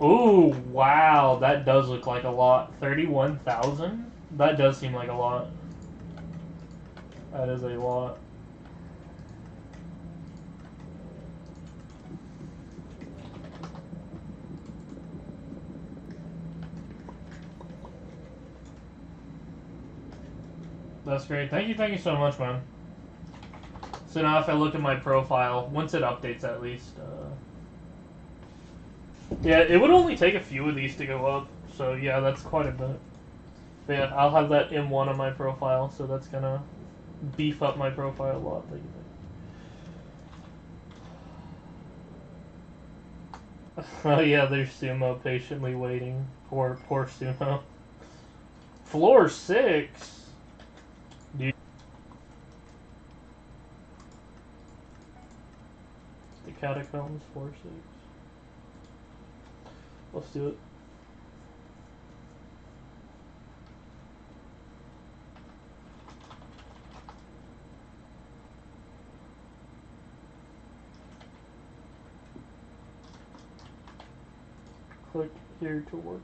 Ooh, wow, that does look like a lot. 31,000? That does seem like a lot. That is a lot. That's great. Thank you so much, man. So now if I look at my profile, once it updates at least, yeah, it would only take a few of these to go up, so yeah, that's quite a bit. But yeah, I'll have that M1 on my profile, so that's gonna beef up my profile a lot. Thank you. Oh yeah, there's Sumo patiently waiting. Poor Sumo. Floor 6? Dude. The catacombs, floor 6. Let's do it. Click here to work.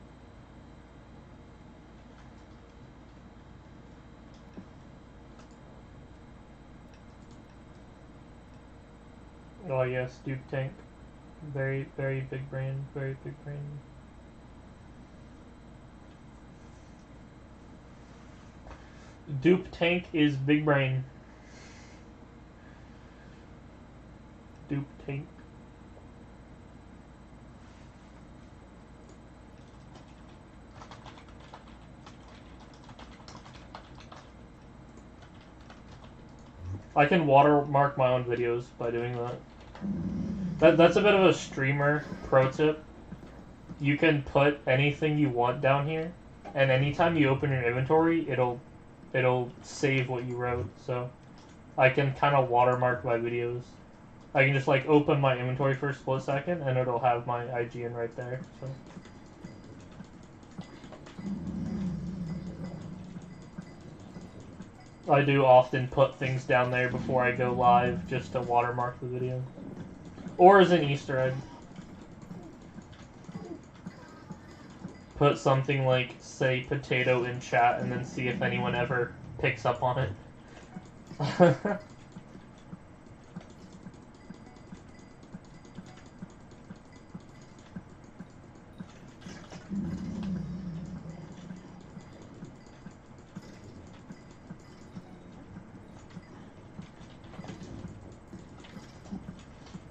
Oh yes, Duke Tank. Very big brain. Very big brain. Dupe Tank is big brain. Dupe Tank. I can watermark my own videos by doing that. That's a bit of a streamer pro tip. You can put anything you want down here, and anytime you open your inventory, it'll save what you wrote. So I can kind of watermark my videos. I can just like open my inventory for a split second, and it'll have my IGN right there. So. I do often put things down there before I go live just to watermark the video. Or as an Easter egg. Put something like, say, potato in chat and then see if anyone ever picks up on it.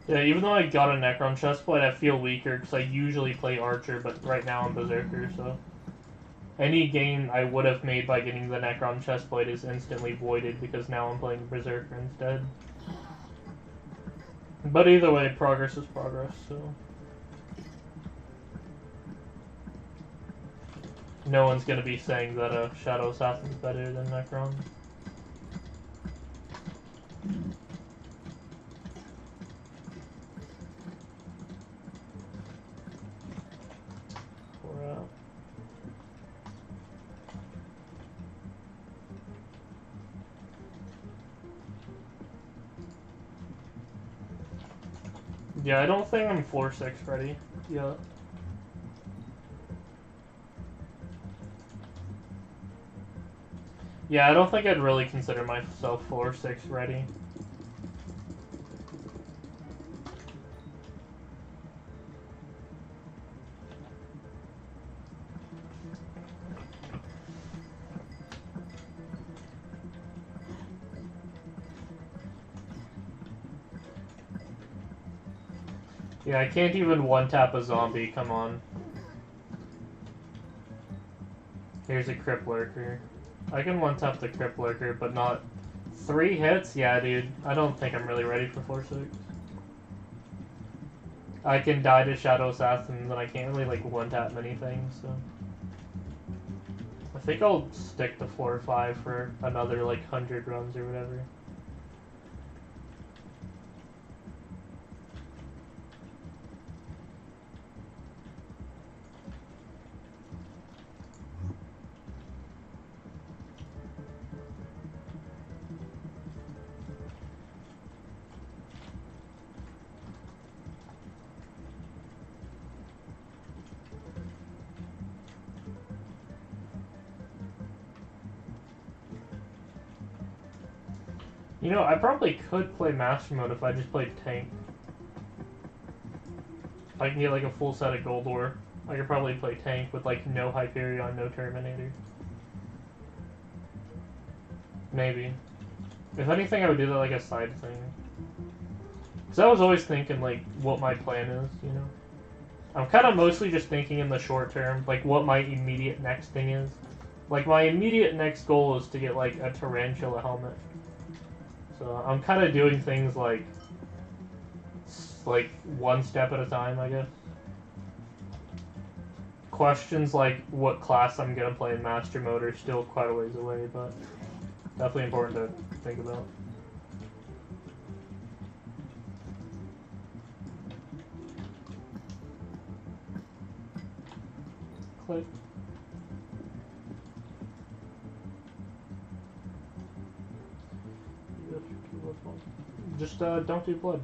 Yeah, even though I got a Necron chestplate, I feel weaker because I usually play Archer, but right now I'm Berserker, so... Any gain I would have made by getting the Necron chestplate is instantly voided because now I'm playing Berserker instead. But either way, progress is progress, so... No one's gonna be saying that a Shadow Assassin's better than Necron. We're out. Yeah, I don't think I'm floor 6 ready yet. Yeah, I don't think I'd really consider myself floor 6 ready. Yeah, I can't even one-tap a zombie, come on. Here's a Crypt Lurker. I can one-tap the Crypt Lurker, but not... 3 hits? Yeah, dude. I don't think I'm really ready for floor 6. I can die to Shadow Assassins, and I can't really, like, one-tap many things, so... I think I'll stick to floor 5 for another, like, 100 runs or whatever. You know, I probably could play Master Mode if I just played Tank. If I can get like a full set of Gold Ore, I could probably play Tank with like no Hyperion, no Terminator. Maybe. If anything, I would do that like a side thing. Because I was always thinking like what my plan is, you know? I'm kind of mostly just thinking in the short term, like what my immediate next thing is. Like my immediate next goal is to get like a Tarantula helmet. So I'm kind of doing things like one step at a time, I guess. Questions like what class I'm gonna play in Master Mode are still quite a ways away, but definitely important to think about. Click. Just don't do blood.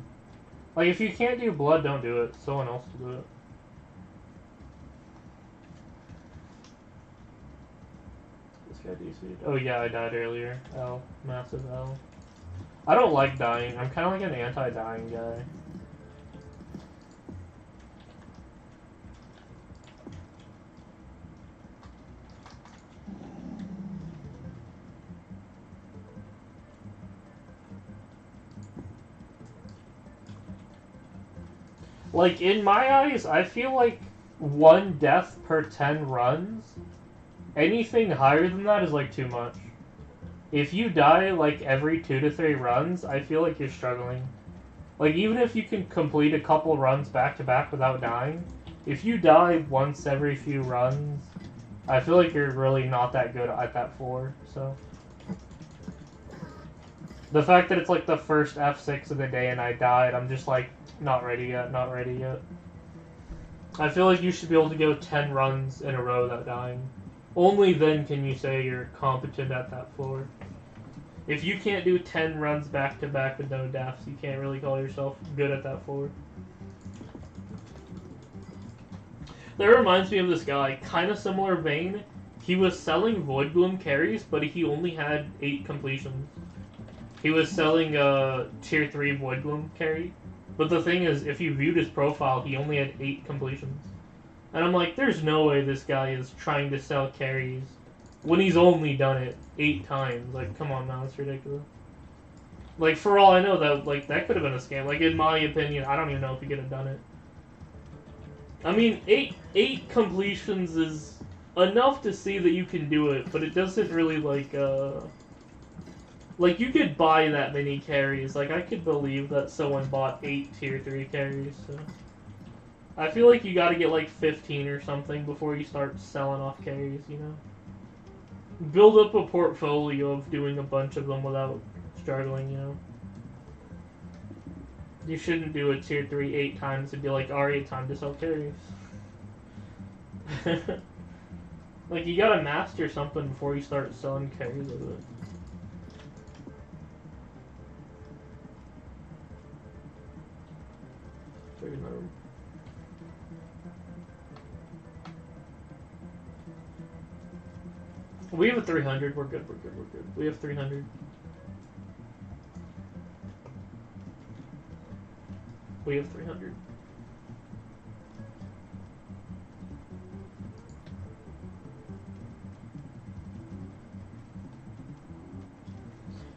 Like if you can't do blood, don't do it. Someone else will do it. This guy DC'd. Oh yeah, I died earlier. L. Massive L. I don't like dying. I'm kind of like an anti-dying guy. Like, in my eyes, I feel like 1 death per 10 runs, anything higher than that is, like, too much. If you die, like, every 2 to 3 runs, I feel like you're struggling. Like, even if you can complete a couple runs back-to-back without dying, if you die once every few runs, I feel like you're really not that good at that floor, so... The fact that it's, like, the first F6 of the day and I died, I'm just like... Not ready yet, not ready yet. I feel like you should be able to go 10 runs in a row without dying. Only then can you say you're competent at that floor. If you can't do 10 runs back to back with no deaths, you can't really call yourself good at that floor. That reminds me of this guy, kind of similar vein. He was selling Void Gloom carries, but he only had 8 completions. He was selling a tier 3 Void Gloom carry. But the thing is, if you viewed his profile, he only had 8 completions. And I'm like, there's no way this guy is trying to sell carries when he's only done it 8 times. Like, come on now, it's ridiculous. Like, for all I know, that could have been a scam. Like, in my opinion, I don't even know if he could have done it. I mean, eight completions is enough to see that you can do it, but it doesn't really, like, you could buy that many carries. Like, I could believe that someone bought 8 tier 3 carries, so... I feel like you gotta get, like, 15 or something before you start selling off carries, you know? Build up a portfolio of doing a bunch of them without struggling, you know? You shouldn't do a tier 3 8 times and be like, alright, time to sell carries. Like, you gotta master something before you start selling carries of it. We have a 300. We're good. We're good. We're good. We have 300. We have 300.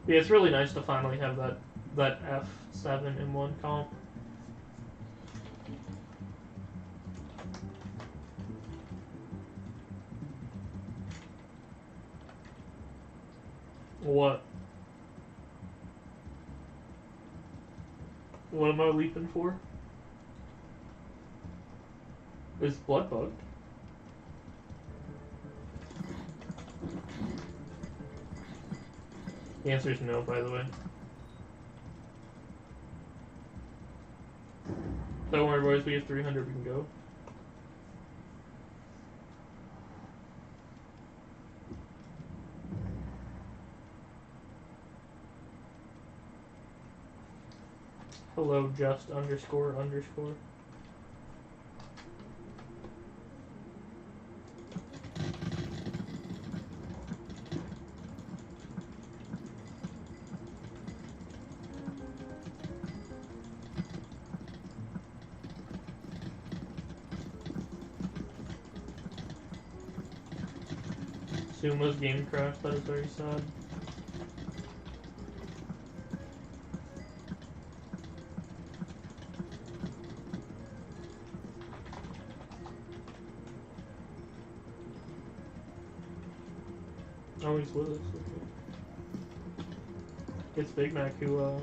Yeah, it's really nice to finally have that F7 in one comp. What? What am I leaping for? Is blood bugged? The answer is no, by the way. Don't worry, boys. We have 300. We can go. Hello, just underscore underscore. Sumo's game crashed. That is very sad. Oh, he's with us. Okay. It's Big Mac who,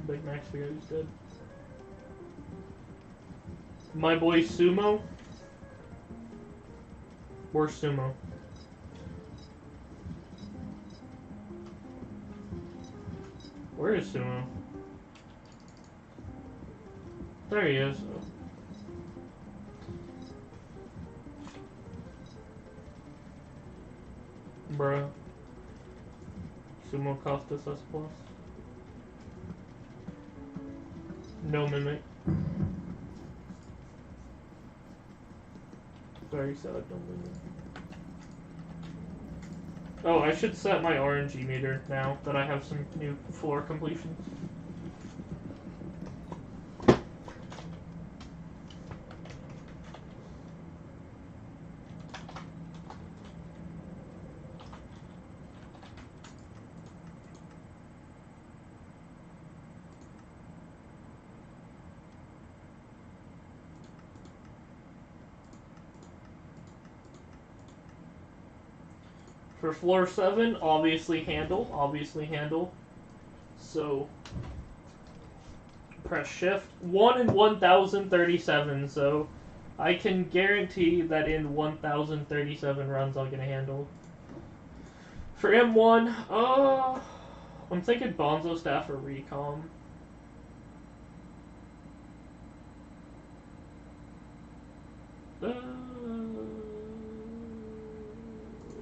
Big Mac's the guy who's dead. My boy Sumo? Where's Sumo? Where is Sumo? There he is. Bruh. Sumo cost us S+. No mimic. Very sad, no mimic. Oh, I should set my RNG meter now that I have some new floor completions. For floor 7, obviously handle. So, press shift. 1 in 1037, so I can guarantee that in 1037 runs I'll get a handle. For M1, I'm thinking Bonzo staff or recom.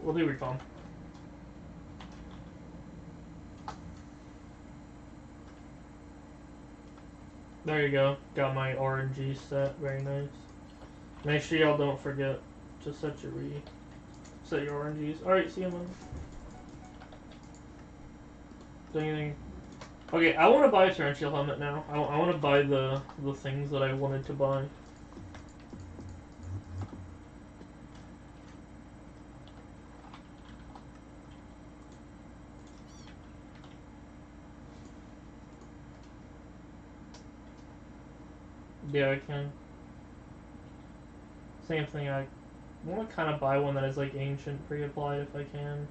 We'll do recom. There you go. Got my RNG set. Very nice. Make sure y'all don't forget to set your RNGs. Alright, see you, man. Anything? Okay, I want to buy a torrential helmet now. I want to buy the things that I wanted to buy. Yeah, I can. Same thing, I want to kind of buy one that is like ancient pre-applied if I can.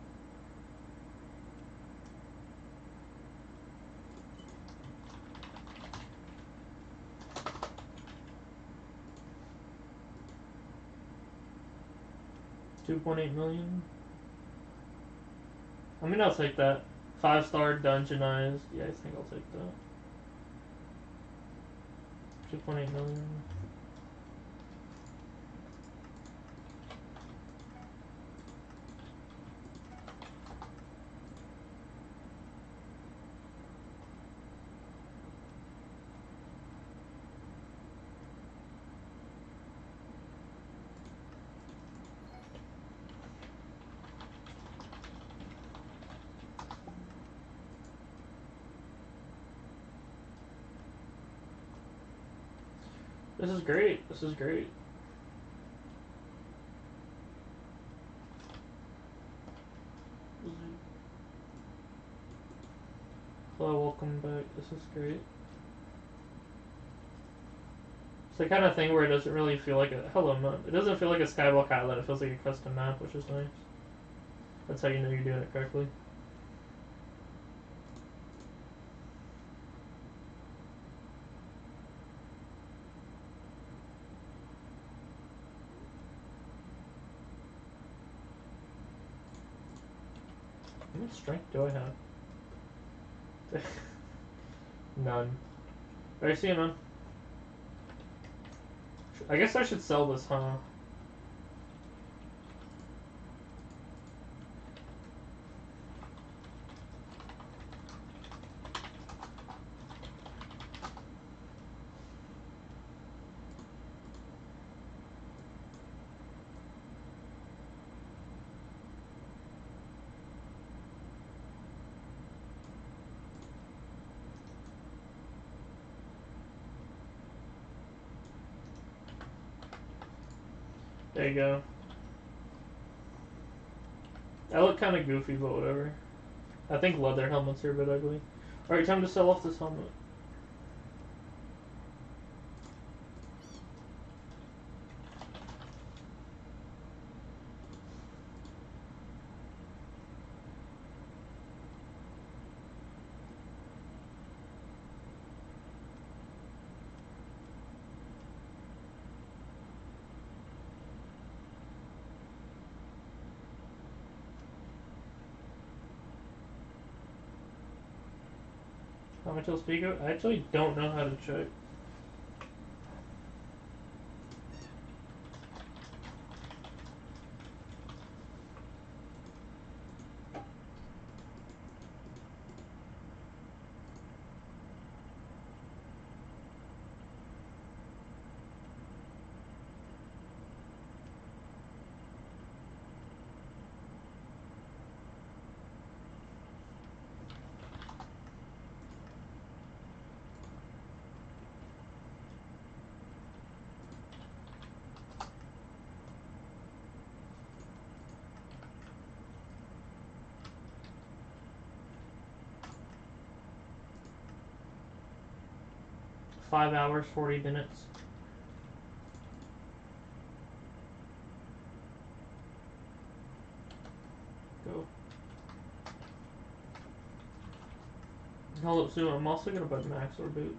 $2.8 million. I mean, I'll take that. 5-star dungeonized. Yeah, I think I'll take that. 2.8 million. This is great. This is great. Hello, welcome back. This is great. It's the kind of thing where it doesn't really feel like a hello map. It doesn't feel like a Skyblock island. It feels like a custom map, which is nice. That's how you know you're doing it correctly. How much strength do I have? None. I see you, man. I guess I should sell this, huh? There you go. I look kind of goofy, but whatever. I think leather helmets are a bit ugly. Alright, time to sell off this helmet. How much will speak of? I actually don't know how to check. Five hours, 40 minutes. Go. Hold up soon. I'm also gonna buy max or boot.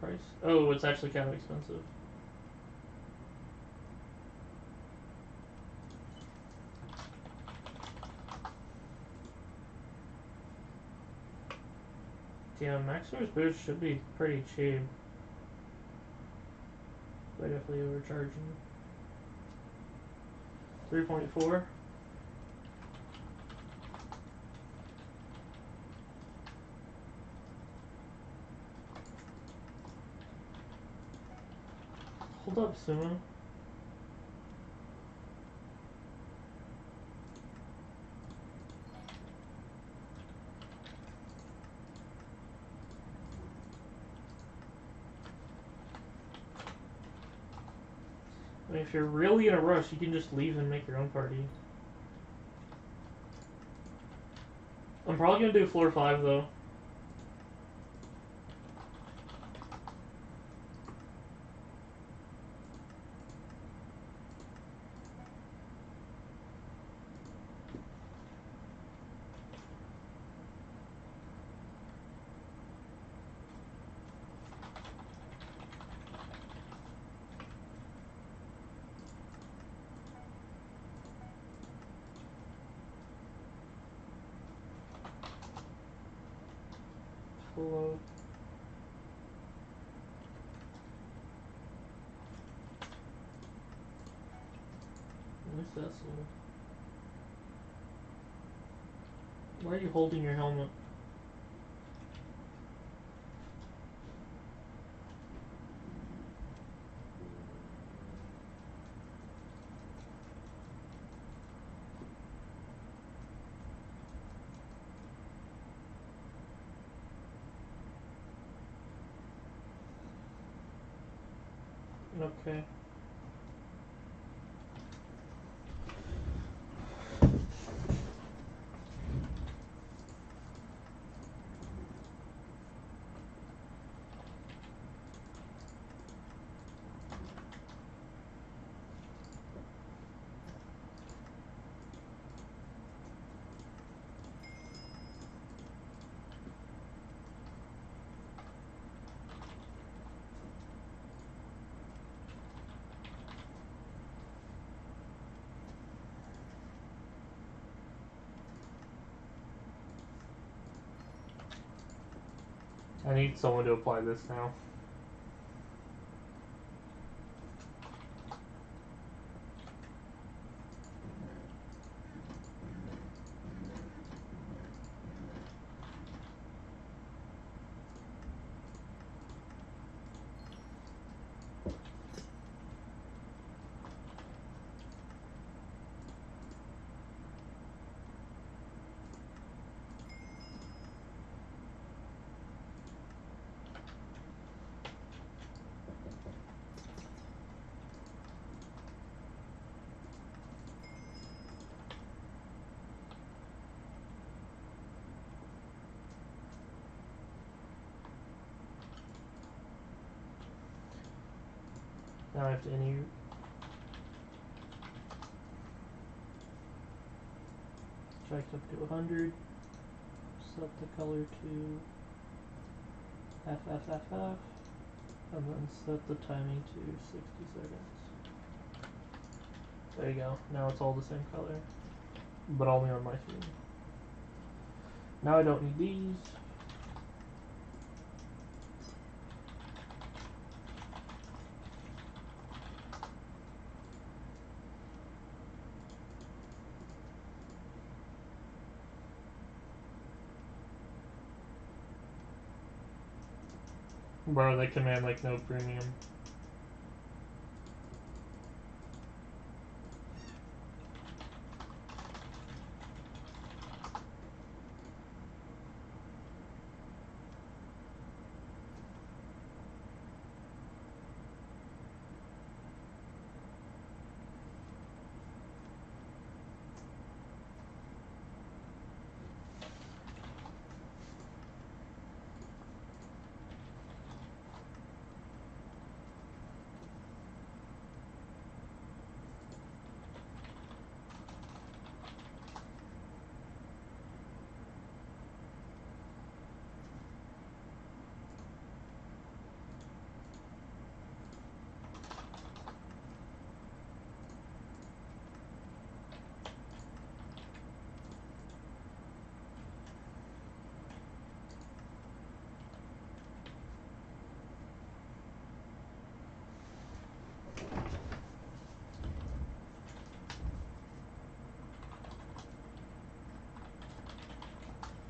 Price? Oh, it's actually kind of expensive. Yeah, max source boots should be pretty cheap. But definitely overcharging. 3.4. Hold up, Sumo. I mean, if you're really in a rush, you can just leave and make your own party. I'm probably gonna do floor 5 though. full load. What's that slow? Why are you holding your helmet? Okay. I need someone to apply this now. Now I have to jacked up to 100. Set the color to FFFF. And then set the timing to 60 seconds. There you go. Now it's all the same color. But only on my screen. Now I don't need these. Bro, they command like no premium.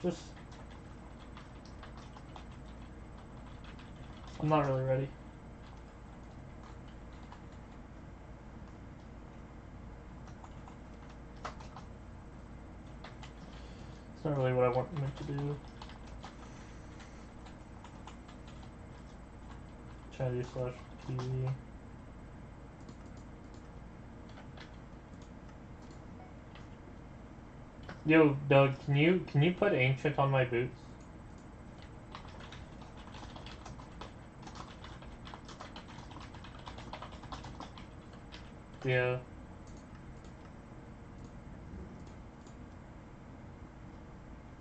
Just... I'm not really ready. It's not really what I want meant to do. Try to do slash TV. Yo, Doug, can you put ancient on my boots? Yeah.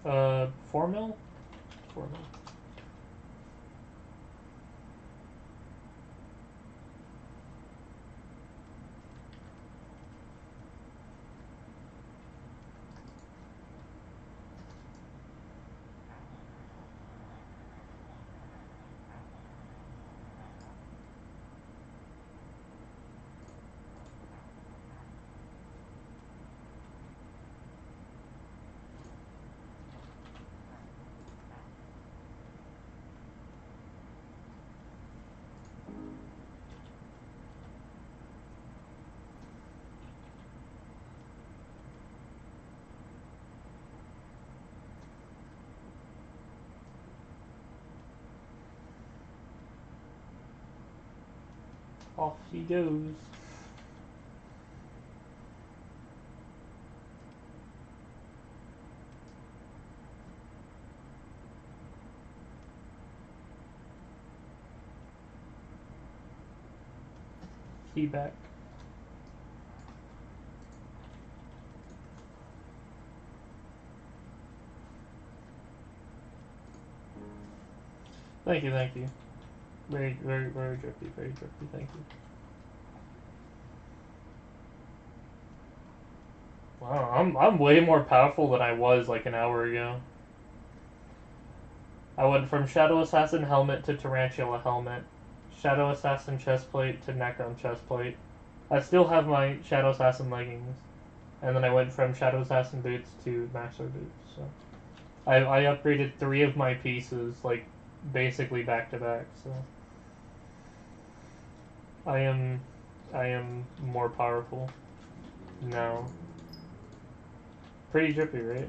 4 mil? 4 mil. Off he goes. Feedback. Thank you, thank you. Very, very, very drippy, thank you. Wow, I'm way more powerful than I was like an hour ago. I went from Shadow Assassin helmet to Tarantula helmet, Shadow Assassin chestplate to Necron chestplate. I still have my Shadow Assassin leggings, and then I went from Shadow Assassin boots to Master boots. So I upgraded 3 of my pieces like basically back to back. So I am more powerful now. Pretty drippy, right?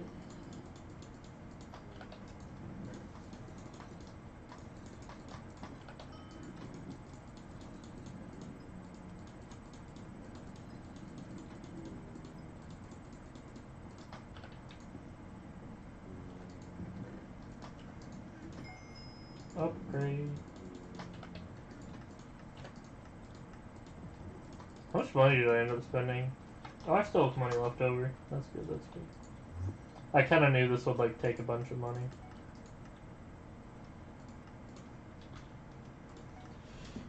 Upgrade. How much money did I end up spending? Oh, I still have money left over. That's good, that's good. I kind of knew this would, like, take a bunch of money.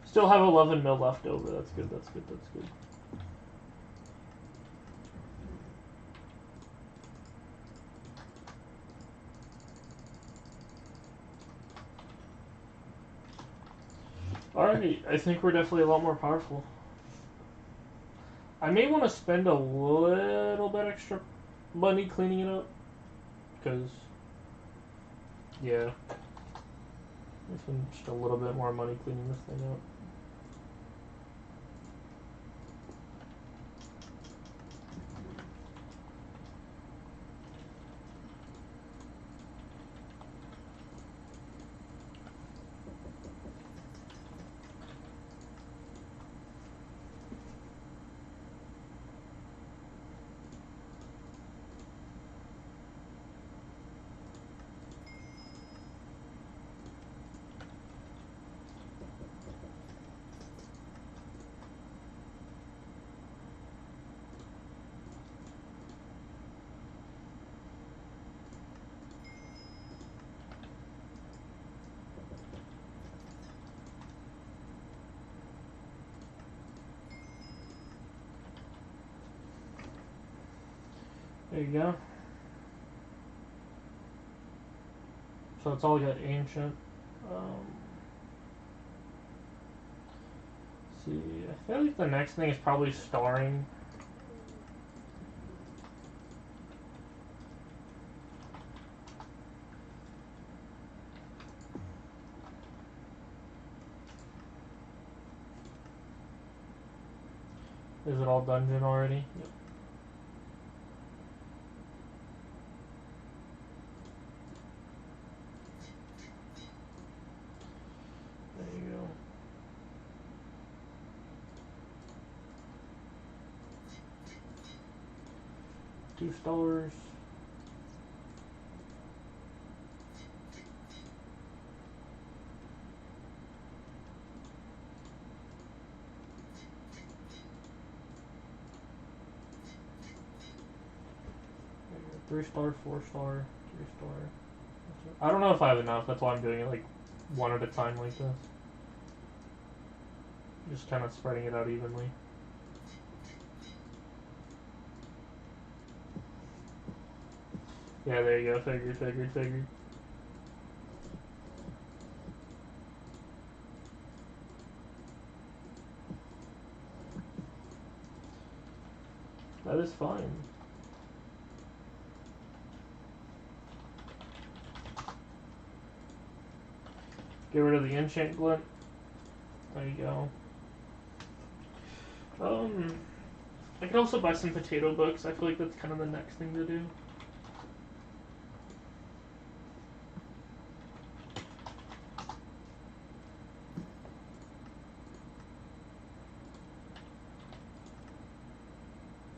Still have 11 mil left over. That's good, that's good, that's good. Alright, I think we're definitely a lot more powerful. I may want to spend a little bit extra money cleaning it up. Because, yeah. I spend just a little bit more money cleaning this thing up. There you go. So it's all got ancient. See, I feel like the next thing is probably starring. Is it all dungeon already? Yep. There you go. $2. $3, $4, $3. I don't know if I have enough. That's why I'm doing it like one at a time like this. Just kind of spreading it out evenly. Yeah, there you go. Figured. That is fine. Get rid of the enchant glint. There you go. I could also buy some potato books. I feel like that's kind of the next thing to do.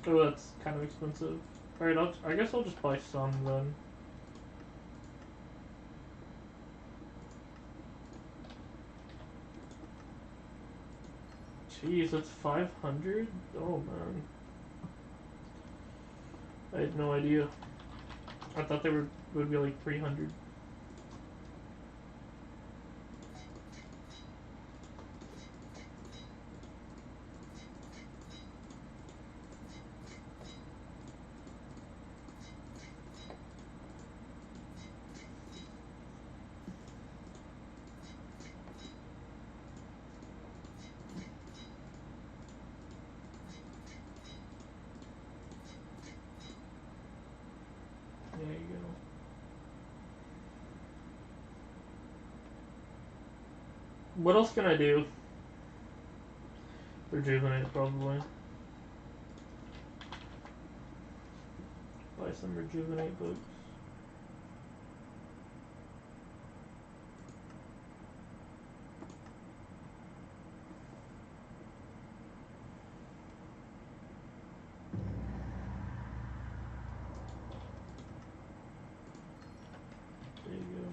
Oh, that's kind of expensive. Alright, I guess I'll just buy some then. Jeez, that's 500? Oh man. I had no idea. I thought they would be like 300. There you go. What else can I do? Rejuvenate, probably. Buy some rejuvenate books. There you go.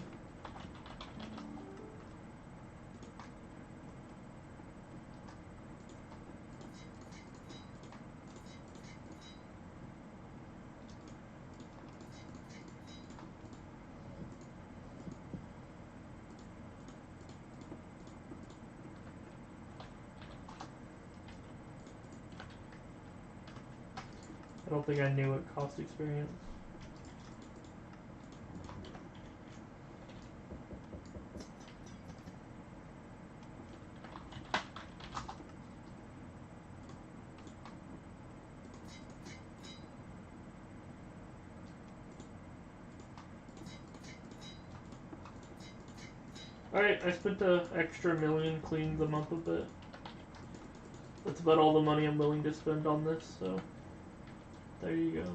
I don't think I knew it cost experience. Alright, I spent an extra $1,000,000 cleaning them up a bit. That's about all the money I'm willing to spend on this, so there you go.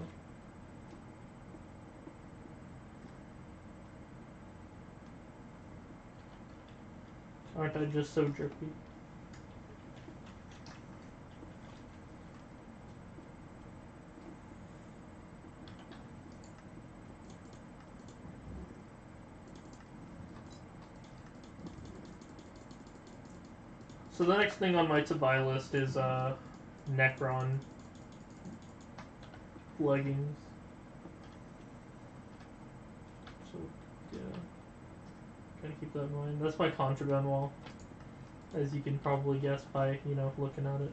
Aren't I just so jerky? So the next thing on my to-buy list is Necron leggings. So yeah, gotta keep that in mind. That's my contraband wall, as you can probably guess by looking at it.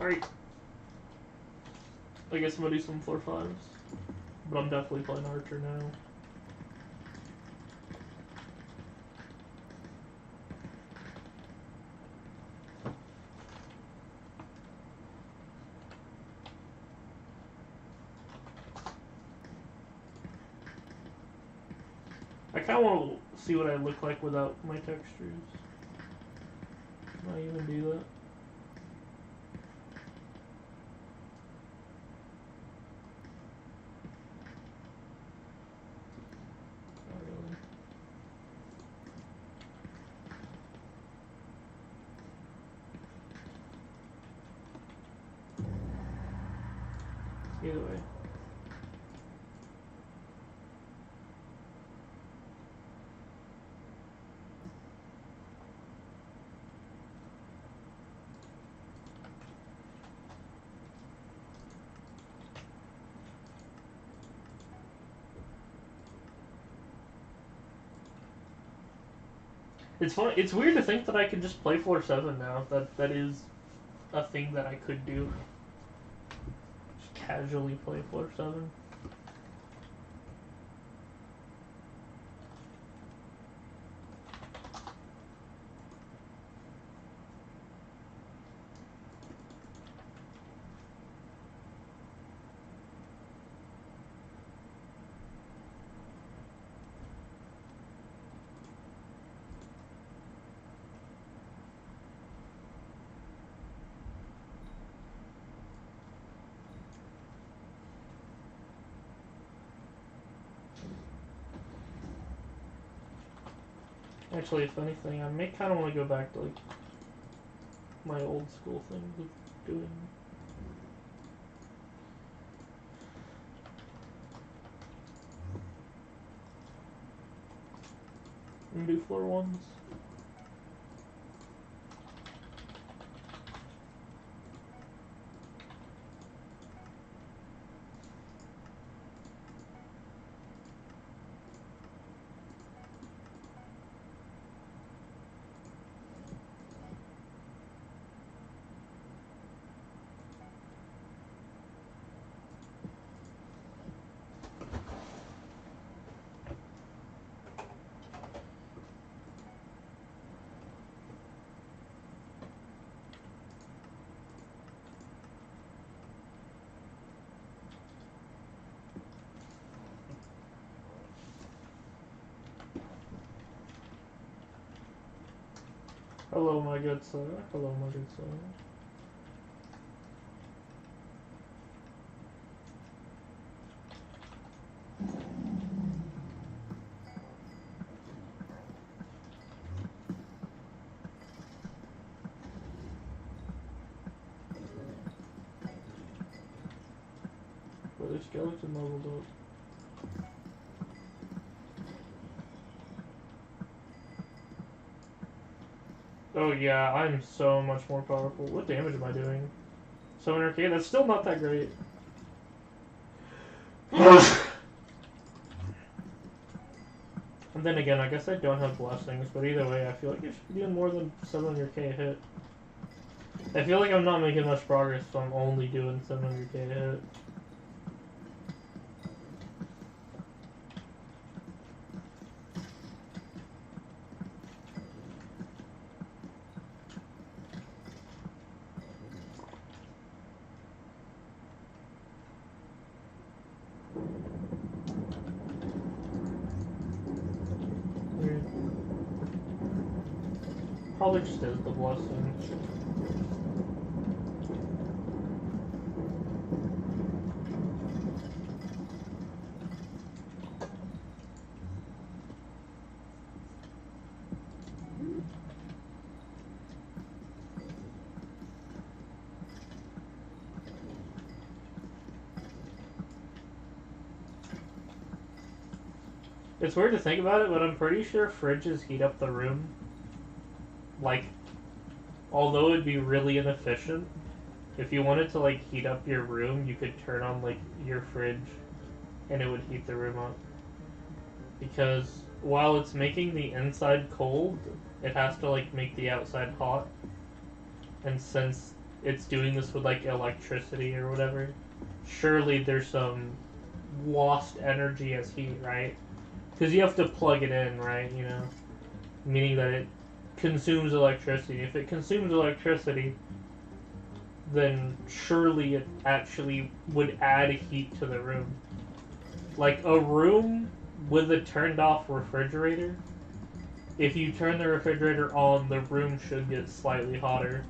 Alright. I guess I'm gonna do some 4-5s. But I'm definitely playing Archer now. I kinda wanna see what I look like without my textures. Can I even do that? Not really. Either way. It's fun. It's weird to think that I can just play 4-7 now. That is a thing that I could do. Just casually play 4-7. Actually, if anything, I may kind of want to go back to like my old school thing of doing. And do floor ones. Hello, my good sir. Hello, my good sir. But the skeleton leveled up. Oh yeah, I'm so much more powerful. What damage am I doing? 700k? That's still not that great. And then again, I guess I don't have blessings, but either way, I feel like I should be doing more than 700k hit. I feel like I'm not making much progress if I'm only doing 700k hit. Probably just is the blessing. It's weird to think about it, but I'm pretty sure fridges heat up the room. Like, although it'd be really inefficient, if you wanted to like heat up your room, you could turn on like your fridge and it would heat the room up. Because while it's making the inside cold, it has to like make the outside hot. And since it's doing this with like electricity or whatever, surely there's some lost energy as heat, right? Because you have to plug it in, right? You know, meaning that it consumes electricity. If it consumes electricity, then surely it actually would add heat to the room. Like a room with a turned off refrigerator, if you turn the refrigerator on, the room should get slightly hotter.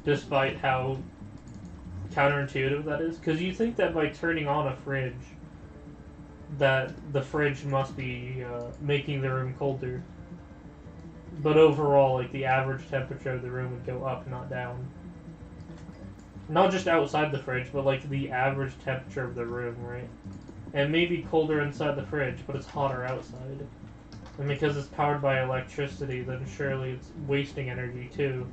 Despite how counterintuitive that is. Because you think that by turning on a fridge, that the fridge must be making the room colder. But overall, like, the average temperature of the room would go up, not down. Not just outside the fridge, but, like, the average temperature of the room, right? And maybe colder inside the fridge, but it's hotter outside. And because it's powered by electricity, then surely it's wasting energy, too.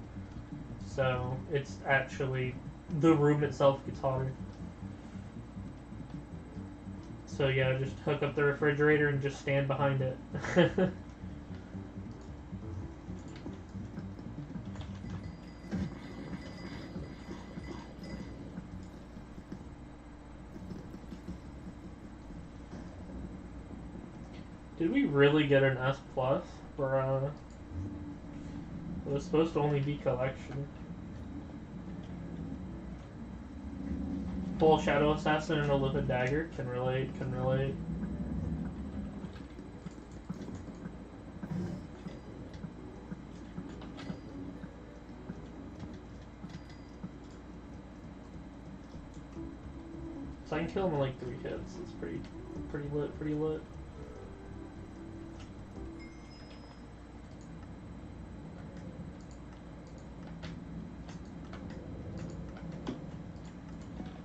So, it's actually... the room itself gets hotter. So yeah, just hook up the refrigerator and just stand behind it. Did we really get an S+ for it was supposed to only be collection. Full Shadow Assassin and a Livid Dagger. Can relate, can relate. So I can kill him in like 3 hits. It's pretty lit, pretty lit.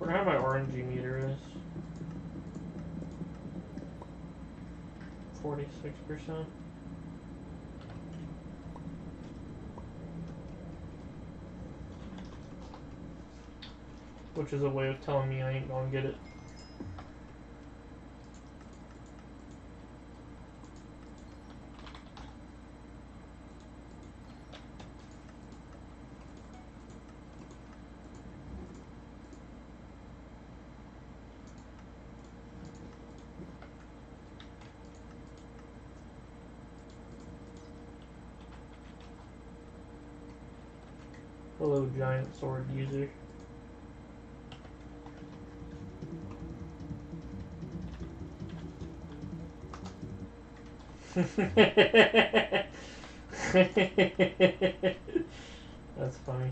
wonder how my RNG meter is. 46%. Which is a way of telling me I ain't gonna get it. Hello, giant sword user. That's funny.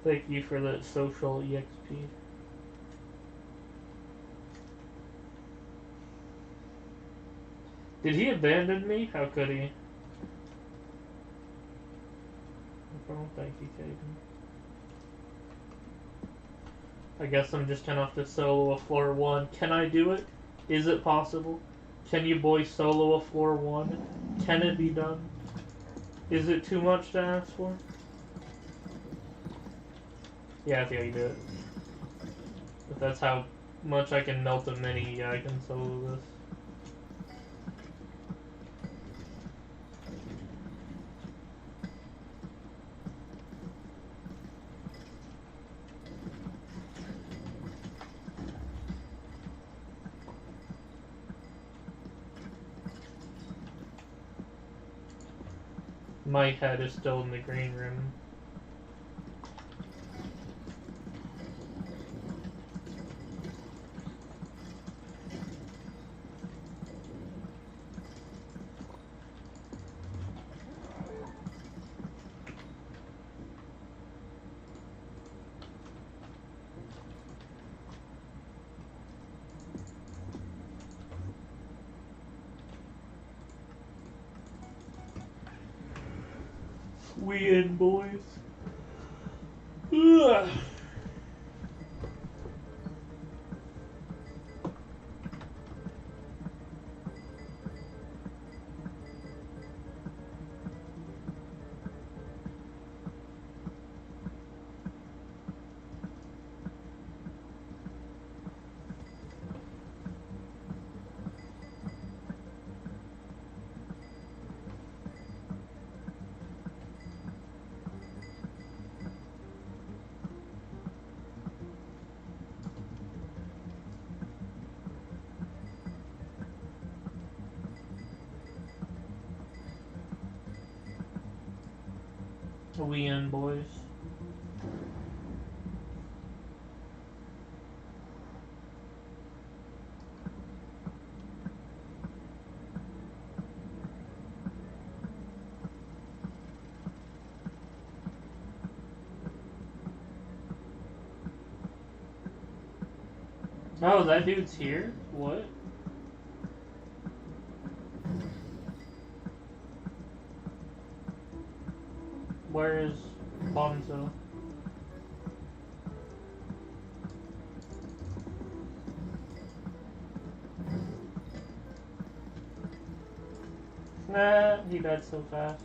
Thank you for the social EXP. Did he abandon me? How could he? Oh, thank you, Caden. I guess I'm just gonna have to solo a floor 1. Can I do it? Is it possible? Can you boys solo a floor 1? Can it be done? Is it too much to ask for? Yeah, I think I can do it. If that's how much I can melt a mini, yeah, I can solo this. My head is still in the green room. We in, boys. Ugh. We in, boys. Oh, that dude's here? What? Where is Bonzo? Nah, he died so fast.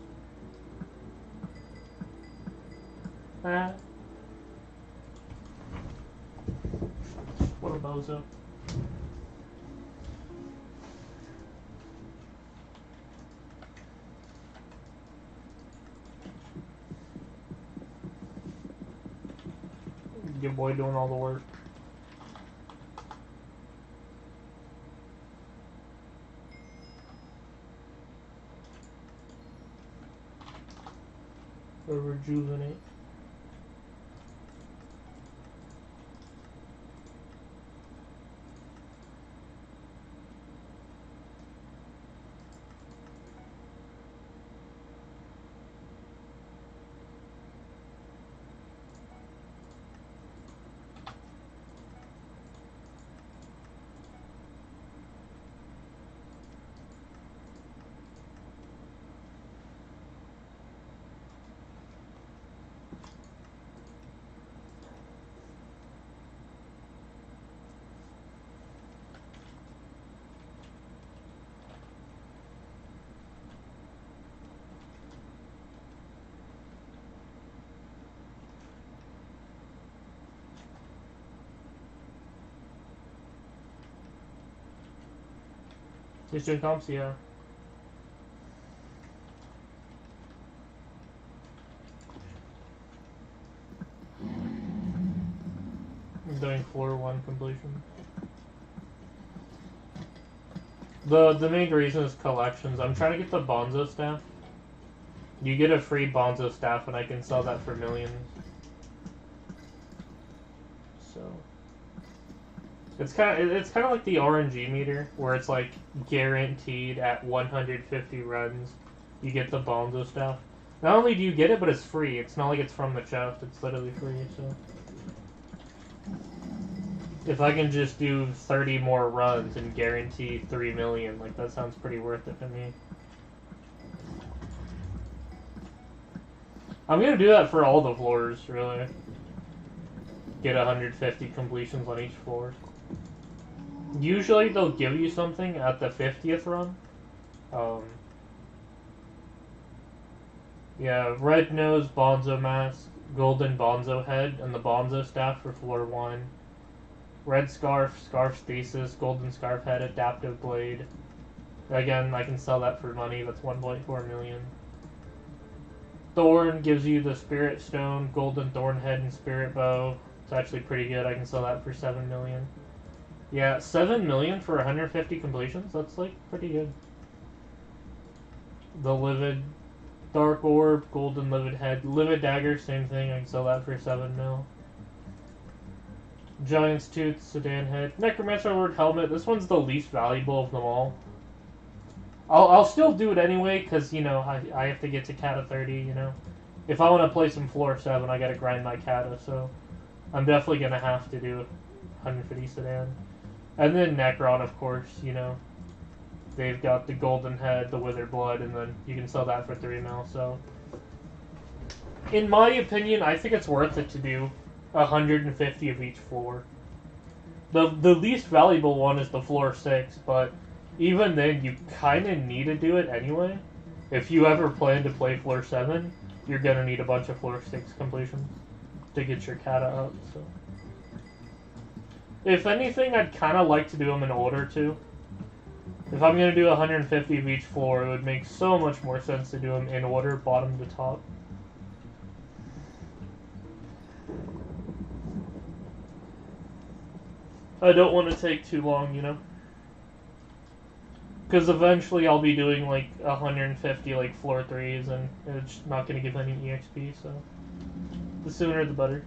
Ah. What a bozo. Your boy doing all the work. Or rejuvenate. He's doing comps, yeah. I'm doing floor 1 completion. The main reason is collections. I'm trying to get the Bonzo staff. You get a free Bonzo staff and I can sell that for millions. So it's kind of like the RNG meter where it's like guaranteed at 150 runs you get the Bonzo staff. Not only do you get it, but it's free. It's not like it's from the chest. It's literally free. So if I can just do 30 more runs and guarantee 3 million, like that sounds pretty worth it to me. I'm gonna do that for all the floors, really. Get 150 completions on each floor. Usually they'll give you something at the 50th run. Yeah, red nose, Bonzo mask, golden Bonzo head, and the Bonzo staff for floor 1. Red scarf, scarf stasis, golden scarf head, adaptive blade. Again, I can sell that for money. That's 1.4 million. Thorn gives you the spirit stone, golden thorn head, and spirit bow. It's actually pretty good. I can sell that for 7 million. Yeah, 7 million for 150 completions. That's like pretty good. The livid dark orb, golden livid head, livid dagger, same thing. I can sell that for 7 mil. Giant's Tooth, Sedan Head. Necromancer Lord Helmet. This one's the least valuable of them all. I'll still do it anyway, because, you know, I have to get to Kata 30, you know. If I want to play some floor 7, I gotta grind my Kata, so I'm definitely gonna have to do 150 Sedan. And then Necron, of course, you know. They've got the Golden Head, the Withered Blood, and then you can sell that for 3 mil, so. In my opinion, I think it's worth it to do 150 of each floor. The least valuable one is the floor 6, but even then you kind of need to do it anyway. If you ever plan to play floor 7, you're going to need a bunch of floor 6 completions to get your Kata up. So, if anything, I'd kind of like to do them in order too. If I'm going to do 150 of each floor, it would make so much more sense to do them in order, bottom to top. I don't want to take too long, you know? Because eventually I'll be doing like 150 like floor 3s and it's not going to give any EXP, so the sooner the better.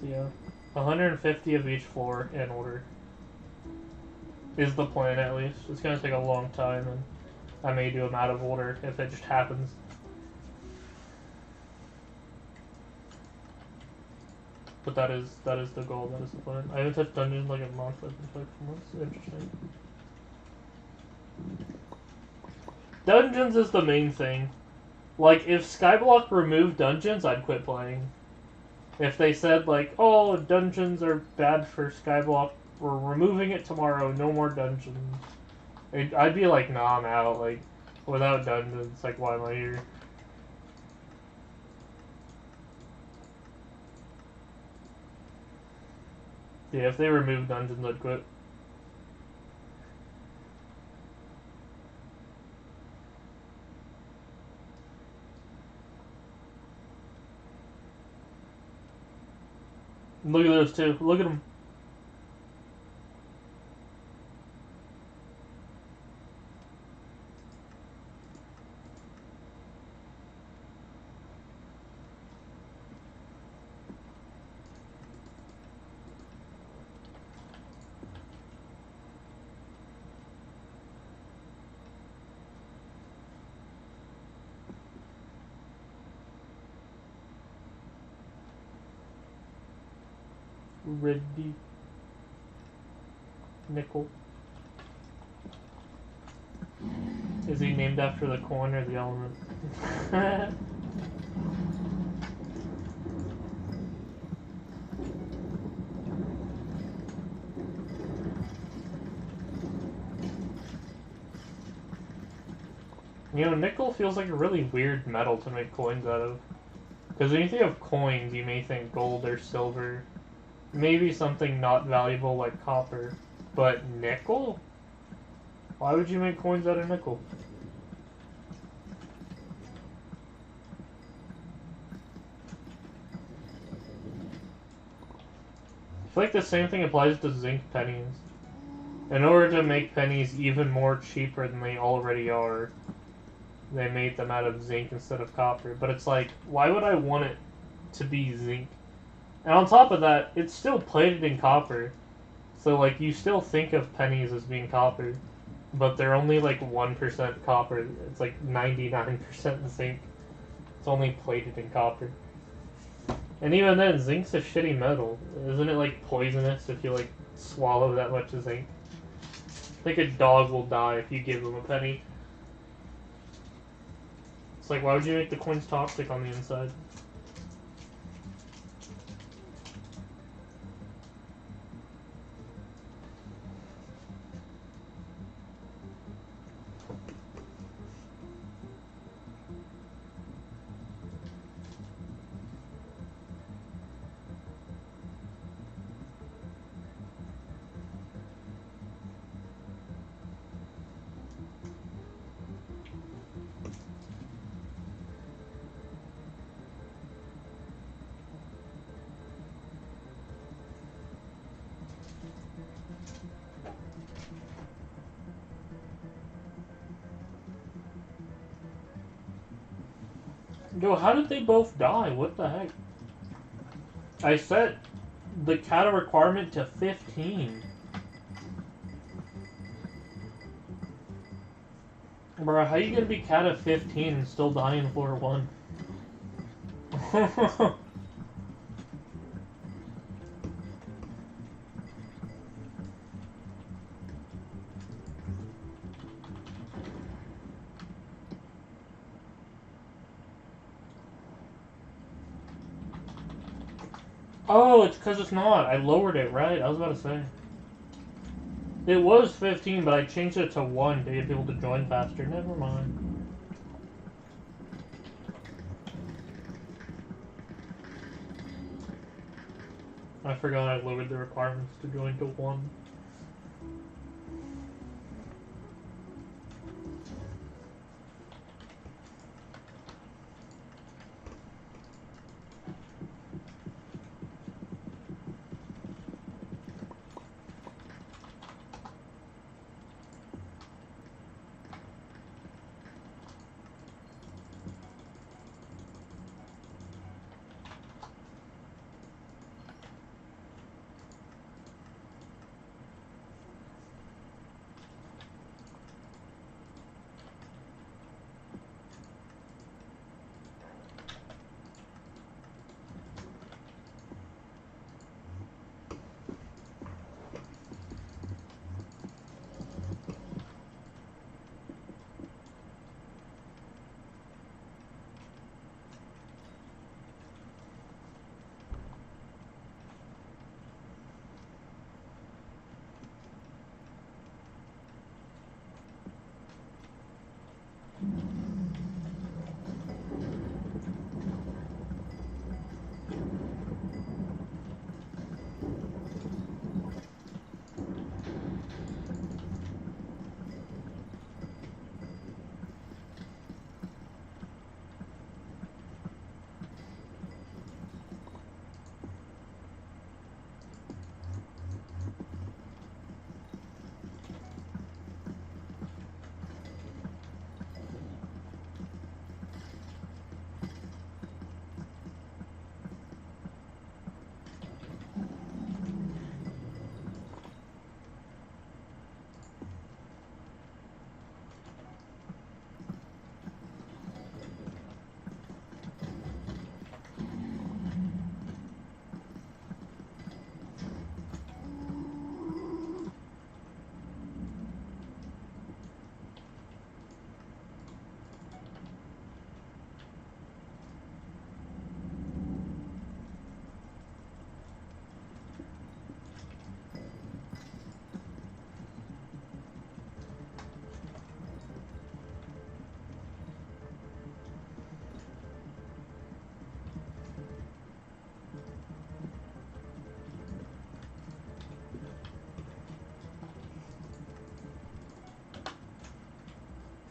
So yeah, 150 of each floor in order is the plan at least. It's going to take a long time and I may do them out of order if it just happens. But that is the goal, that is the plan. I haven't touched dungeons in like a month, I've been playing for months. Interesting. Dungeons is the main thing. Like, if Skyblock removed dungeons, I'd quit playing. If they said, like, oh, dungeons are bad for Skyblock, we're removing it tomorrow, no more dungeons. I'd be like, nah, I'm out. Like, without dungeons, like, why am I here? Yeah, if they remove dungeons, I'd quit. Look at those two. Look at them. Ready. Nickel. Is he named after the coin or the element? You know, nickel feels like a really weird metal to make coins out of. Because when you think of coins, you may think gold or silver. Maybe something not valuable like copper. But nickel? Why would you make coins out of nickel? I feel like the same thing applies to zinc pennies. In order to make pennies even more cheaper than they already are, they made them out of zinc instead of copper. But it's like, why would I want it to be zinc? And on top of that, it's still plated in copper. So, like, you still think of pennies as being copper. But they're only, like, 1% copper. It's, like, 99% zinc. It's only plated in copper. And even then, zinc's a shitty metal. Isn't it, like, poisonous if you, like, swallow that much zinc? I think a dog will die if you give them a penny. It's like, why would you make the coins toxic on the inside? Yo, how did they both die? What the heck? I set the kata requirement to 15. Bro, how you gonna be kata 15 and still die in floor 1? Oh, it's because it's not. I lowered it, right? I was about to say. It was 15, but I changed it to 1 to get people to join faster. Never mind. I forgot I lowered the requirements to join to 1.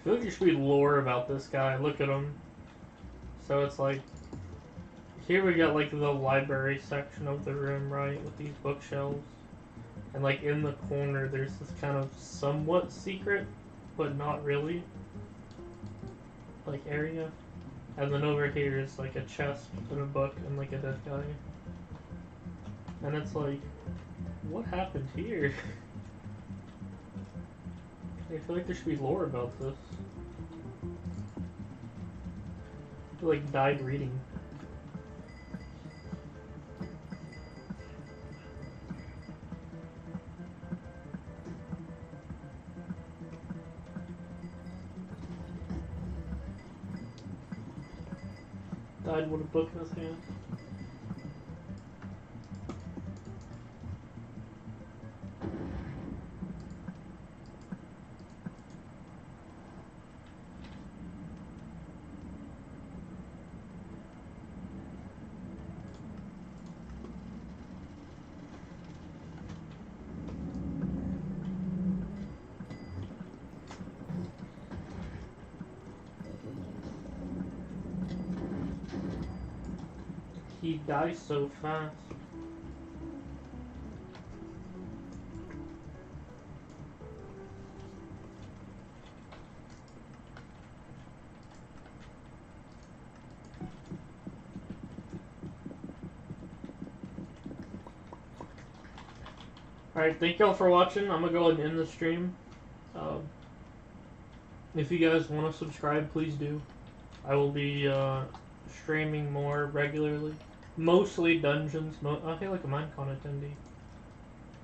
I feel like there should be lore about this guy. Look at him. So it's like, here we got like the library section of the room, right, with these bookshelves. And like in the corner there's this kind of somewhat secret, but not really, like area. And then over here is like a chest and a book and like a dead guy. And it's like, what happened here? I feel like there should be lore about this. I like died reading. Died with a book in his hand. He dies so fast. Alright, thank y'all for watching. I'm gonna go ahead and end the stream. If you guys want to subscribe, please do. I will be streaming more regularly. Mostly dungeons. I feel like a Minecon attendee.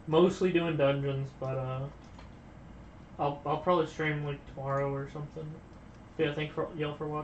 Mostly doing dungeons, but I'll probably stream like tomorrow or something. But yeah, thank y'all for watching.